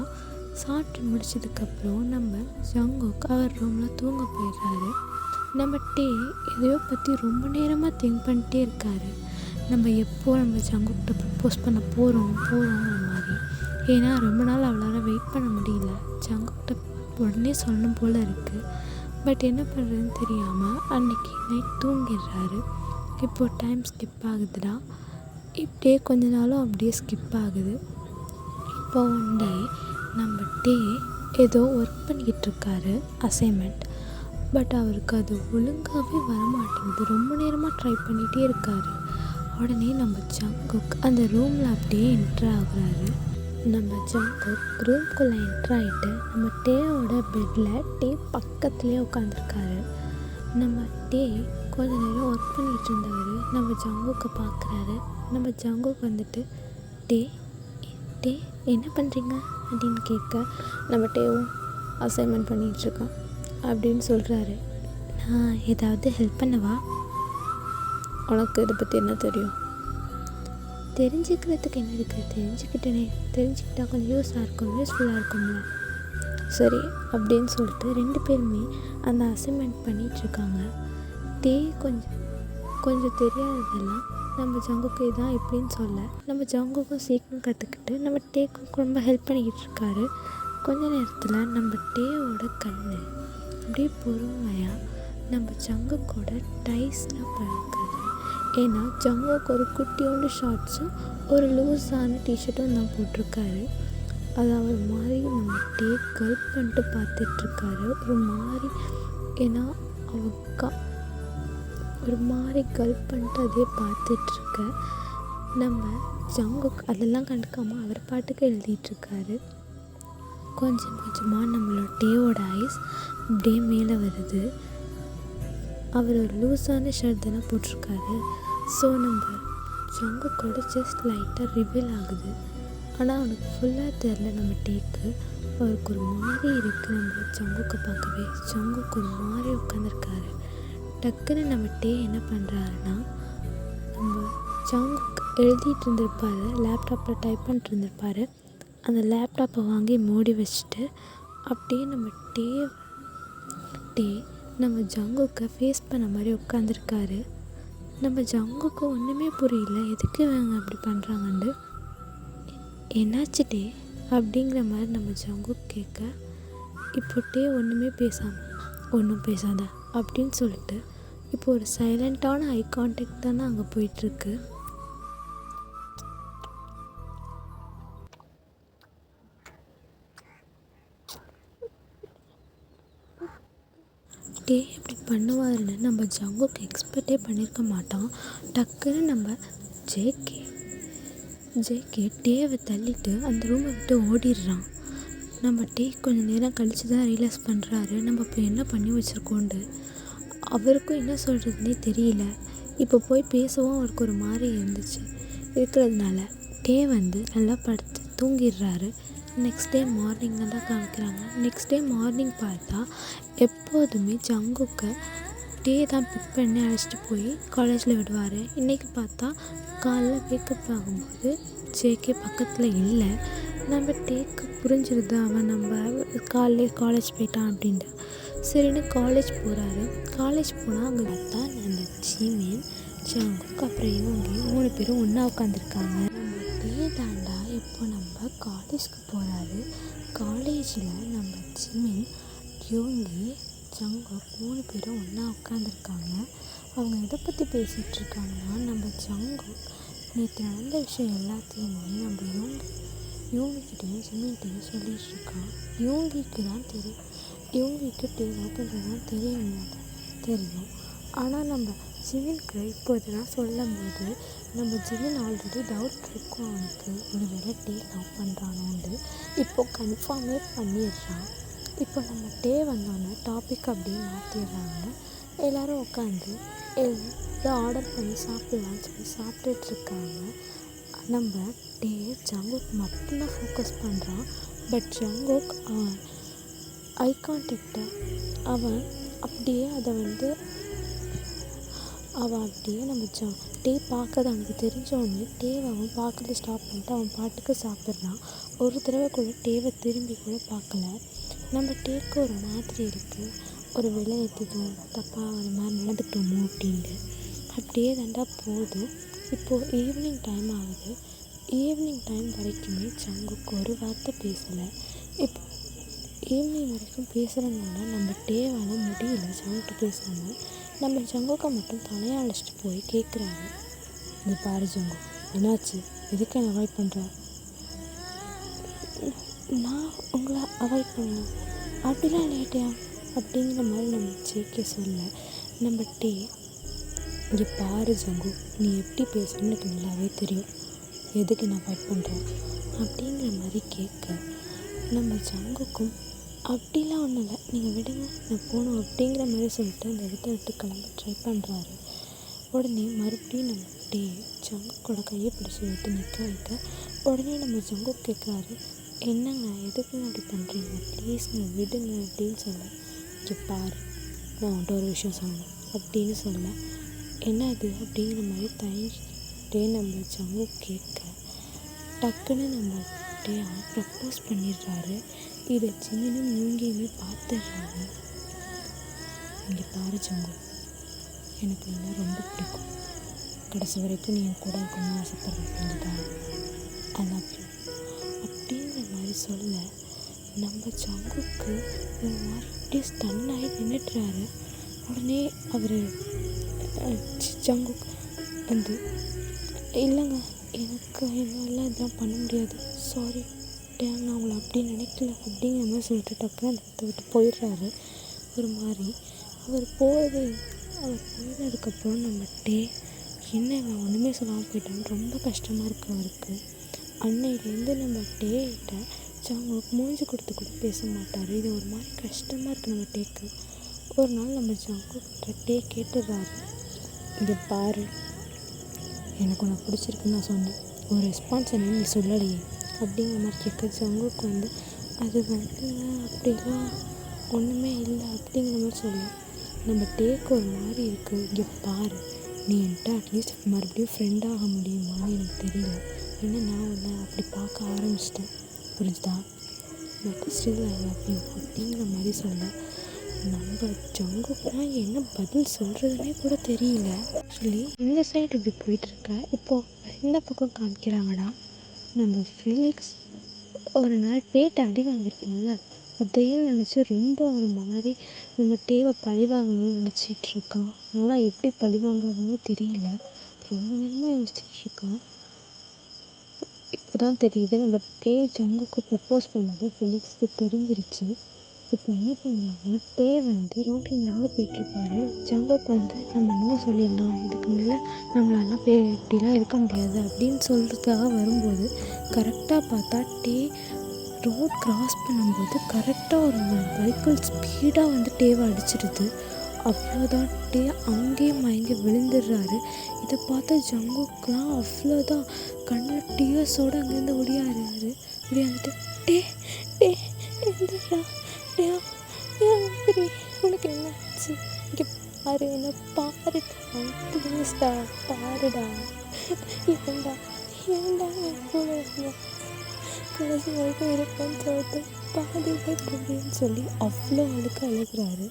A: சாப்பிட்டு முடிச்சதுக்கப்புறம் நம்ம ஜங்குக் அவர் ரூமில் தூங்க போயிடுறாரு. நம்ம டே எதையோ பற்றி ரொம்ப நேரமாக திங்க் பண்ணிட்டே இருக்காரு. நம்ம நம்ம ஜங்குக்கிட்ட ப்ரப்போஸ் பண்ண போகிறோங்கிற மாதிரி. ஏன்னா ரொம்ப நாள் அவளால் வெயிட் பண்ண முடியல, ஜங்குக்கிட்ட உடனே சொல்லணும் போல் இருக்குது. பட் என்ன பண்ணுறதுன்னு தெரியாமல் அன்றைக்கி நைட் தூங்கிடுறாரு. இப்போது டைம் ஸ்கிப் ஆகுதுடா. இப்படியே கொஞ்ச நாளும் அப்படியே ஸ்கிப் ஆகுது. இப்போ ஒன் டே நம்ம டே ஏதோ ஒர்க் பண்ணிக்கிட்டு இருக்காரு, அசைன்மெண்ட். பட் அவருக்கு அது ஒழுங்காகவே வரமாட்டேங்குது. ரொம்ப நேரமாக ட்ரை பண்ணிகிட்டே இருக்காரு. உடனே நம்ம ஜங்குக் அந்த ரூமில் அப்படியே என்ட்ரு ஆகுறாரு. நம்ம ஜங்குக் ரூம்குள்ளே என்ட்ரு ஆகிட்டு நம்ம டேவோட பெட்டில் டே பக்கத்துலேயே உட்காந்துருக்காரு. நம்ம டே கொஞ்ச நேரம் ஒர்க் பண்ணிகிட்டு இருந்தவர் நம்ம ஜங்குக்கை பார்க்குறாரு. நம்ம ஜங்குக் வந்துட்டு டே டே என்ன பண்ணுறீங்க அப்படின்னு கேட்க, நம்ம டேவும் அசைன்மெண்ட் பண்ணிகிட்ருக்கான் அப்படின்னு சொல்கிறாரு. நான் ஏதாவது ஹெல்ப் பண்ணவா? உனக்கு இதை பற்றி என்ன தெரியும்? தெரிஞ்சுக்கிறதுக்கு என்ன இருக்குது, தெரிஞ்சுக்கிட்டா கொஞ்சம் யூஸ்ஃபுல்லாக இருக்கும்ல. சரி அப்படின்னு சொல்லிட்டு 2 பேருமே அந்த அசைன்மெண்ட் பண்ணிகிட்ருக்காங்க. டே கொஞ்சம் தெரியாததெல்லாம் நம்ம ஜங்குக்கு இதான் எப்படின்னு சொல்ல, நம்ம ஜங்குக்கும் சீக்கிரம் கற்றுக்கிட்டு நம்ம டேக்கும் ரொம்ப ஹெல்ப் பண்ணிக்கிட்டு இருக்காரு. கொஞ்ச நேரத்தில் நம்ம டேவோட கண் அப்படியே பொறுமையாக நம்ம ஜங்குக்கோட டைஸில் பழக்குது. ஏன்னா ஜங்குக்கு ஒரு குட்டியோண்டு ஷார்ட்ஸும் ஒரு லூஸான டிஷர்ட்டும் தான் போட்டிருக்காரு. அது அவர் மாதிரி நம்ம டே கல்ப் பண்ணிட்டு பார்த்துட்ருக்காரு. ஏன்னா அவ ஒரு மாதிரி கல்ப் பண்ணிட்டு அதே பார்த்துட்ருக்க நம்ம ஜங்குக் அதெல்லாம் கண்டுக்காமல் அவர் பாட்டுக்கு எழுதிட்டுருக்காரு. கொஞ்சம் கொஞ்சமாக நம்மளோட டேவோட ஐஸ் அப்படியே மேலே வருது. அவர் ஒரு லூஸான ஷர்ட் தானே போட்டிருக்காரு. ஸோ நம்ம ஜங்குக்கோட ஜஸ்ட் லைட்டாக ரிவீல் ஆகுது. ஆனால் அவனுக்கு ஃபுல்லாக தெரில நம்ம டேக்கு. அவருக்கு ஒரு மாதிரி இருக்குது. நம்ம ஜங்குக்கை பார்க்கவே ஜங்குக்கு ஒரு மாதிரி உட்காந்துருக்காரு. டக்குன்னு நம்ம டே என்ன பண்ணுறாருன்னா, நம்ம ஜங்குக் எழுதிட்டு இருந்திருப்பார், லேப்டாப்பில் டைப் பண்ணிட்டு இருந்திருப்பார். அந்த லேப்டாப்பை வாங்கி மூடி வச்சுட்டு அப்படியே நம்ம டே நம்ம ஜங்குக்கை ஃபேஸ் பண்ண மாதிரி உட்காந்துருக்காரு. நம்ம ஜங்குக்கு ஒன்றுமே புரியல, எதுக்கு இவங்க அப்படி பண்ணுறாங்கன்னு. என்னாச்சு டே அப்படிங்கிற மாதிரி நம்ம ஜங்குக் கேட்க, இப்போ டே ஒன்றும் பேசாத அப்படின்னு சொல்லிட்டு இப்போ ஒரு சைலண்ட்டான ஐ கான்டாக்ட் தானே அங்கே போயிட்டுருக்கு. டே இப்படி பண்ணுவாருன்னு நம்ம ஜங்குக் எக்ஸ்பெக்டே பண்ணியிருக்க மாட்டான். டக்குன்னு நம்ம ஜேகே டேவை தள்ளிட்டு அந்த ரூமை விட்டு ஓடிடுறான். நம்ம டே கொஞ்சம் நேரம் கழித்து தான் ரியலைஸ் பண்ணுறாரு நம்ம இப்போ என்ன பண்ணி வச்சுருக்கோண்டு. அவருக்கும் என்ன சொல்கிறதுனே தெரியல. இப்போ போய் பேசவும் அவருக்கு ஒரு மாதிரி இருக்கிறதுனால டே நல்லா படுத்து தூங்கிடுறாரு. நெக்ஸ்ட் டே மார்னிங் நல்லா காமிக்கிறாங்க. நெக்ஸ்ட் டே மார்னிங் பார்த்தா எப்போதுமே ஜங்குக்கை டே தான் பிக் பண்ணி அழைச்சிட்டு போய் காலேஜில் விடுவார். இன்றைக்கி பார்த்தா காலைல வேக்கப் ஆகும்போது ஜேகே பக்கத்தில் இல்லை. நம்ம டேக்கு புரிஞ்சிருது அவன் நம்ம காலேஜ் போயிட்டான் அப்படின்ட்டு. சரின்னு காலேஜ் போகிறாரு. காலேஜ் போனால் அங்கே பார்த்தா நம்ம ஜிமின், ஜங்குக் அப்புறம் இவங்க 3 பேரும் ஒன்றா உட்காந்துருக்காங்க. நம்ம டே தாண்டா இப்போ நம்ம காலேஜ்க்கு போகிறாரு. காலேஜில் நம்ம ஜிமின், யோங்கி, ஜங்குக் 3 பேரும் ஒன்றா உட்காந்துருக்காங்க. அவங்க எதை பற்றி பேசிகிட்டு இருக்காங்கன்னா, நம்ம ஜங்குக் நேற்று நடந்த விஷயம் எல்லாத்தையுமே நம்ம யோங்கிக்கிட்டையும் ஜிமின்கிட்டையும் சொல்லிகிட்டு இருக்கான். யோங்கிக்கு தான் தெரியும், யோங்கிக்கு டே பண்ணுறது தான் தெரியும். ஆனால் நம்ம ஜிமின்க்கு இப்போ இதெல்லாம் சொல்லும் போது நம்ம ஜிமின் ஆல்ரெடி டவுட் இருக்கும் அவனுக்கு, ஒரு வேளை டே லவ் பண்ணுறானோண்டு. இப்போது கன்ஃபார்மே பண்ணிடுறான். இப்போ நம்ம டே வந்தோன்னே டாபிக் அப்படியே மாற்றிடுறாங்க. எல்லோரும் உட்காந்து ஏதோ ஆர்டர் பண்ணி சாப்பிட்லான்னு சொல்லி சாப்பிட்டுட்ருக்காங்க. நம்ம டே ஜங்குக் மட்டும்தான் ஃபோக்கஸ் பண்ணுறான். பட் ஜங்குக் ஐ கான்டாக்டை அவன் அப்படியே நம்ம டே பார்க்கறது அவனுக்கு தெரிஞ்சவொடனே டேவை அவன் பார்க்கறது ஸ்டாப் பண்ணிட்டு அவன் பாட்டுக்கு சாப்பிட்றான். ஒரு தடவை கூட டேவை திரும்பி கூட பார்க்கல. நம்ம டேக்கு ஒரு மாதிரி இருக்குது, ஒரு வேளை எதுவும் தப்பாக ஒரு மாதிரி நடந்துட்டோமோ அப்படின்ட்டு. அப்படியே தாண்டா போகுது. இப்போது ஈவினிங் டைம் ஆகுது. ஈவினிங் டைம் வரைக்குமே ஜங்குக்கு ஒரு வார்த்தை பேசலை. இப்போ ஈவினிங் வரைக்கும் பேசுகிறதுனால நம்ம டேவால் முடியல ஜங்குக்கு பேசாமல். நம்ம ஜங்குக்கை மட்டும் தலையை அழைச்சிட்டு போய் கேட்குறாரு, இது பாரு ஜங்கு, என்னாச்சு, எதுக்கு என்னை அவாய்ட் பண்ணுற? நான் உங்களை அவாய்ட் பண்ணேன் அப்படிலாம் லேட்டியா அப்படிங்கிற மாதிரி நம்ம ஜேகே சொல்ல, நம்ம டே, இங்கே பாரு ஜங்கு, நீ எப்படி பேசணும்னு எனக்கு நல்லாவே தெரியும். எதுக்கு நான் ஃபைட் பண்ணுறேன் அப்படிங்கிற மாதிரி கேட்க நம்ம ஜங்குக்கும் அப்படிலாம் ஒன்றும் இல்லை, நீங்கள் விடுங்க நான் போகணும் அப்படிங்கிற மாதிரி சொல்லிட்டு அந்த இடத்த விட்டு கிளம்ப ட்ரை பண்ணுறாரு. உடனே மறுபடியும் நம்ம ஜங்குக்கோட கையை பிடிச்சி எடுத்து நிற்க வைக்க உடனே நம்ம ஜங்குக் கேட்குறாரு, என்னங்க எதுக்குங்க அப்படி பண்ணுறீங்க, ப்ளீஸ்ங்க விடுங்க அப்படின்னு சொல்ல, இங்கே பாரு நான் உன்ட்ட ஒரு விஷயம் சொல்லணும் அப்படின்னு சொல்ல, என்ன அது அப்படிங்கிற மாதிரி தயங்கிட்டே நம்ம ஜங்குக் கேட்க டக்குன்னு நம்மகிட்டே ப்ரப்போஸ் பண்ணிடுறாரு. இதை ஜிமினும் யூங்கியுமே பார்த்துடுறாங்க. இங்கே பாரு ஜங்கு, எனக்கு நீ ரொம்ப பிடிக்கும், கடைசி வரைக்கும் நீ என் கூட இருக்கணும்னு ஆசைப்படுறேன், புரிஞ்சுதா, ஐ லவ் யூ அப்படிங்கிற மாதிரி சொல்ல நம்ம ஜங்குக்கு ஒரு மாதிரி அப்படியே ஸ்டன் ஆகி நின்றுட்டுறாரு. உடனே அவர் ஜங்குக் வந்து, இல்லைங்க எனக்கு என்னால் இதெல்லாம் பண்ண முடியாது, சாரி நான் அவங்கள அப்படி நினைக்கல அப்படிங்கிற மாதிரி சொல்லிட்டு டக்குன்னு அந்த இடத்த விட்டு போயிடுறாரு. ஒரு மாதிரி அவர் போயினதுக்கப்புறம் நம்மகிட்டே என்ன நான் ஒன்றுமே சொல்லாமல் போயிட்டேன்னு ரொம்ப கஷ்டமாக இருக்குது அவருக்கு. அன்னையிலேருந்து நம்ம டேட்ட ஜங்குக் மூஞ்சி கொடுத்து கூட பேச மாட்டார். இது ஒரு மாதிரி கஷ்டமாக இருக்குது நம்ம டேக்கு. ஒரு நாள் நம்ம ஜங்குக்கிட்ட கேட்டுடுறாரு, இங்கே பாரு எனக்கு உன்னை பிடிச்சிருக்குன்னு நான் சொன்னேன், ஒரு ரெஸ்பான்ஸ் என்னன்னு நீ சொல்லலையே அப்படிங்கிற மாதிரி கேட்க ஜங்குக்கு வந்து அது அப்படிலாம் ஒன்றுமே இல்லை அப்படிங்கிற மாதிரி சொல்ல நம்ம டேக்கு ஒரு மாதிரி இருக்குது. இங்கே பாரு நீ என்கிட்ட அட்லீஸ்ட் மறுபடியும் ஃப்ரெண்டாக முடியுமான்னு எனக்கு தெரியல, ஏன்னா நான் உன்னை அப்படி பார்க்க ஆரம்பிச்சிட்டேன், புரிஞ்சுதா, but still I love you அப்படிங்கிற மாதிரி சொல்ல நம்ம ஜங்குக்குலாம் என்ன பதில் சொல்கிறதுனே கூட தெரியல. ஆக்சுவலி இந்த சைடு இப்படி போயிட்டுருக்க, இப்போது இந்த பக்கம் காமிக்கிறாங்கடா நம்ம ஃபெலிக்ஸ் ஒரு நாள் டேட் அடி வாங்கியிருக்கோம்ல, அதையும் நினச்சி ரொம்ப ஒரு மாதிரி நம்ம டேவை பழி வாங்கணும்னு நினச்சிட்ருக்கான். ஆனால் எப்படி பழி வாங்குறதுன்னு தெரியல, ரொம்ப நேரமாக யோசிச்சுட்ருக்கான். இப்போ தான் தெரியுது நம்ம ஜங்குக்கு ப்ரப்போஸ் பண்ணது ஃபெலிக்ஸ்க்கு தெரிஞ்சிருச்சு. இப்போ என்ன பண்ணுறாங்கன்னா வந்து ரோட்டில் நடந்து போயிட்டுருப்பாரு. ஜங்குக்கு வந்து நம்ம என்ன சொல்லிடலாம், இதுக்கு மேலே நம்மளாலாம் இப்படிலாம் இருக்க முடியாது அப்படின்னு சொல்கிறதுக்காக வரும்போது கரெக்டாக பார்த்தா ரோட் கிராஸ் பண்ணும்போது கரெக்டாக ஒரு வெஹிக்கிள் ஸ்பீடாக வந்து டேவை அடிச்சிடுது. அவ்வளோதான், அங்கேயே மயங்கி விழுந்துடுறாரு. இதை பார்த்த ஜங்குக்கெலாம் அவ்வளோதான், கண்ணில் டியர்ஸோடு அங்கேருந்து ஒடியாடுறாரு. ஒடியாந்துட்டு எந்திரா உனக்கு என்ன ஆச்சு, இங்கே பாரு என்ன பாருடா, ப்ளீஸ்டா பாருடா, ஏண்டா என் கூட கடைசி வரைக்கும் இருப்பேன்னு சொல்லிட்டு பாதியிலே அப்படின்னு சொல்லி அவ்வளோ அழுகிறாரு.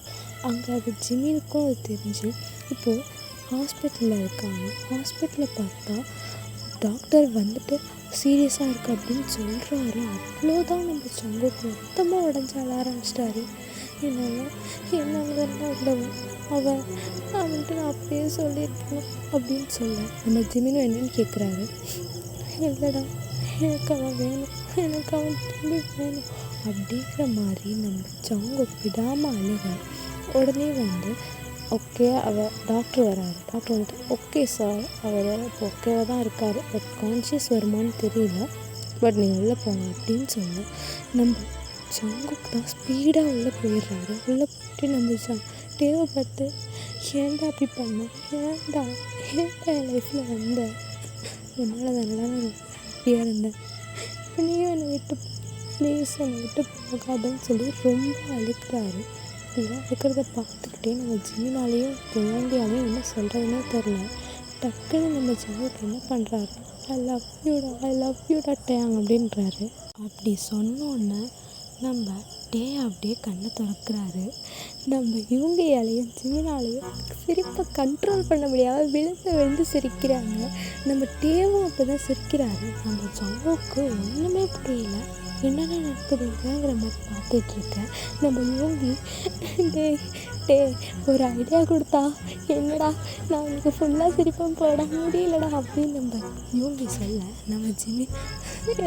A: அங்கே அது ஜிமினுக்கும் அது தெரிஞ்சு இப்போது ஹாஸ்பிட்டலில் இருக்காங்க. ஹாஸ்பிட்டலில் பார்த்தா டாக்டர் வந்துட்டு சீரியஸாக இருக்குது அப்படின்னு சொல்கிறாரு. அவ்வளோதான் நம்ம ஜங்குக் மொத்தமாக உடஞ்சி அழ ஆரம்பிச்சிட்டாரு. என்னால் தான் அவன்ட்டு நான் அப்படியே சொல்லியிருக்கணும் அப்படின்னு சொல்ல நம்ம ஜிமினும் என்னன்னு கேட்குறாரு, இல்லைடா எனக்கு அவன் வேணும், எனக்கு அவன் திரும்பி வேணும் அப்படிங்கிற மாதிரி நம்ம ஜங்குக் விடாமல் அழுக. உடனே வந்து ஓகே டாக்டர் வராரு. டாக்டர் வந்துட்டு ஓகே சார் அவர் இப்போ ஓகேவாக தான் இருக்கார், பட் கான்ஷியஸ் வருமானு தெரியல, பட் நீங்கள் உள்ளே போங்க அப்படின்னு சொல்ல நம்ம ஜங்குக் தான் ஸ்பீடாக உள்ளே போயிடுறாரு. உள்ளே போயிட்டு நம்ம டேவை பார்த்து ஏன்டா அப்படி பண்ண, ஏன்டா என் லைஃப்பில் வந்த, உன்னால் தானடா நான் ஹாப்பியாக இருந்தேன், இப்போ நீயும் என்னை விட்டு ப்ளீஸ் என்னை விட்டு போகாதுன்னு சொல்லி ரொம்ப அழுக்கிறாரு. இதெல்லாம் இருக்கிறத பார்த்துக்கிட்டே நம்ம ஜிமினாலேயும் யோங்கியாலையும் என்ன சொல்கிறதுனே தெரில. டக்குன்னு நம்ம ஜங்குக் என்ன பண்ணுறாரு, ஐ லவ் யூடா டேங் அப்படின்றாரு. அப்படி சொன்னோன்னே நம்ம அப்படியே கண்ணை திறக்கிறாரு. நம்ம யூங்கியாலையும் ஜிமினாலையும் சிரிப்பை கண்ட்ரோல் பண்ண முடியாமல் விழுந்து சிரிக்கிறாங்க. நம்ம டேவும் அப்போ தான் சிரிக்கிறாரு. நம்ம ஜங்குக்கு ஒன்றுமே புரியல, என்னென்ன நடக்குதுங்கிற மாதிரி பார்த்துட்ருக்கேன். நம்ம யோகி டே ஒரு ஐடியா கொடுத்தா என்னடா நான் உனக்கு ஃபுல்லாக சிரிப்பேன் போட முடியலடா அப்படின்னு நம்ம யோகி சொல்ல நம்ம ஜிமி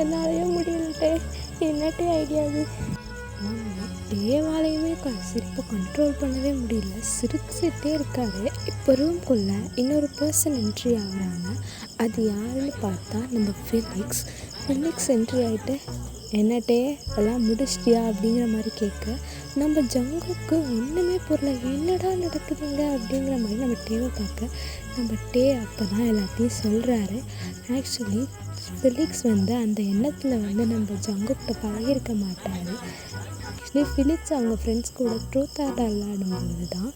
A: என்னாலேயே முடியலட்டே, என்னட்டே ஐடியாவு நம்ம டேவாலையுமே சிரிப்பை கண்ட்ரோல் பண்ணவே முடியல, சிரிச்சுட்டே இருக்காரு. இப்போ ரூம்குள்ளே இன்னொரு பர்சன் என்ட்ரி ஆகுறாங்க. அது யாருன்னு பார்த்தா நம்ம ஃபிலிக்ஸ் என்ட்ரி ஆகிட்டு, என்னட்டே எல்லாம் முடிச்சிட்டியா அப்படிங்கிற மாதிரி கேட்க, நம்ம ஜங்குக்கு ஒன்றுமே புரியல, என்னடா நடக்குதுங்க அப்படிங்கிற மாதிரி நம்ம டேவை பார்க்க, நம்ம டே அப்போ தான் எல்லாத்தையும் சொல்கிறாரு. ஆக்சுவலி ஃபிலிக்ஸ் அந்த எண்ணத்தில் நம்ம ஜங்குக்கிட்ட பழகிருக்க மாட்டார். ஆக்சுவலி ஃபிலிக்ஸ் அவங்க ஃப்ரெண்ட்ஸ் கூட ட்ரூத் ஆர் டேர் விளையாடும்போது தான்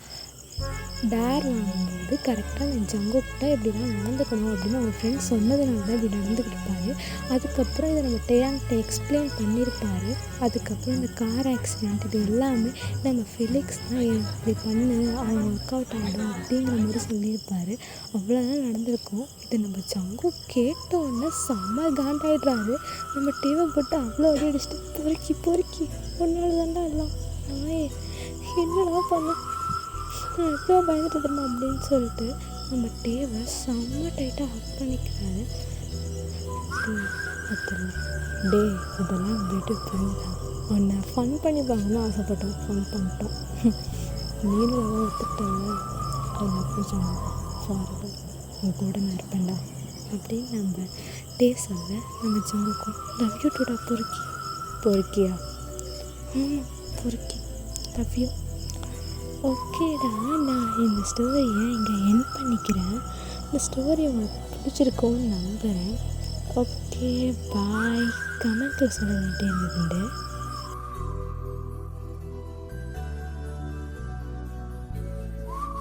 A: டேர் வாங்கும்போது கரெக்டாக அந்த ஜங்குக்கிட்ட இப்படி தான் நடந்துக்கணும் அப்படின்னு அவங்க ஃப்ரெண்ட்ஸ் சொன்னதுனால தான் இப்படி நடந்துக்கிட்டுருப்பாரு. அதுக்கப்புறம் இதை நம்ம டேயாங்கிட்ட எக்ஸ்பிளைன் பண்ணியிருப்பார். அதுக்கப்புறம் இந்த கார் ஆக்சிடெண்ட் இது எல்லாமே நம்ம ஃபிலிக்ஸ் தான் இப்படி பண்ணு, அவங்க ஒர்க் அவுட் ஆகிடும் அப்படிங்கிற மாதிரி சொல்லியிருப்பார். அவ்வளோதான் நடந்திருக்கும். இதை நம்ம ஜங்கு கேட்டோன்னே செம்ம காண்டாயிடுறாரு. நம்ம டேவை போட்டு அவ்வளோ அடி அடிச்சுட்டு, பொறுக்கி ஒன்னால தாண்டா எல்லாம், நாயே என்னடா பண்ண, எவ்வளோ பயந்துட்டு தரணும் அப்படின்னு சொல்லிட்டு நம்ம டேவை செம்ம டைட்டாக ஹக் பண்ணிக்கிறாரு. டே இதெல்லாம் விட்டு போயிடலாம், உன்னை ஃபன் பண்ணிப்பாங்கன்னு ஆசைப்பட்டோம், ஃபன் பண்ணிட்டோம், நீங்களும் ஒத்துக்கிட்டாங்க, அதில் கொஞ்சம் ஃபார்வர்டு உன் கூட நான் இருப்பேன்டா அப்படின்னு நம்ம டே சொல்ல, நம்ம ஜங்குக்கும் லவ் யூ டூடா பொறுக்கியா ஆமாம் பொறுக்கி லவ் யூ. ஓகேடா, நான் இந்த ஸ்டோரியை இங்கே எண்ட் பண்ணிக்கிறேன். இந்த ஸ்டோரி உங்களுக்கு பிடிச்சிருக்கோன்னு நம்புகிறேன். Okay bye. கமெண்ட்டில் சொல்ல வேண்டியது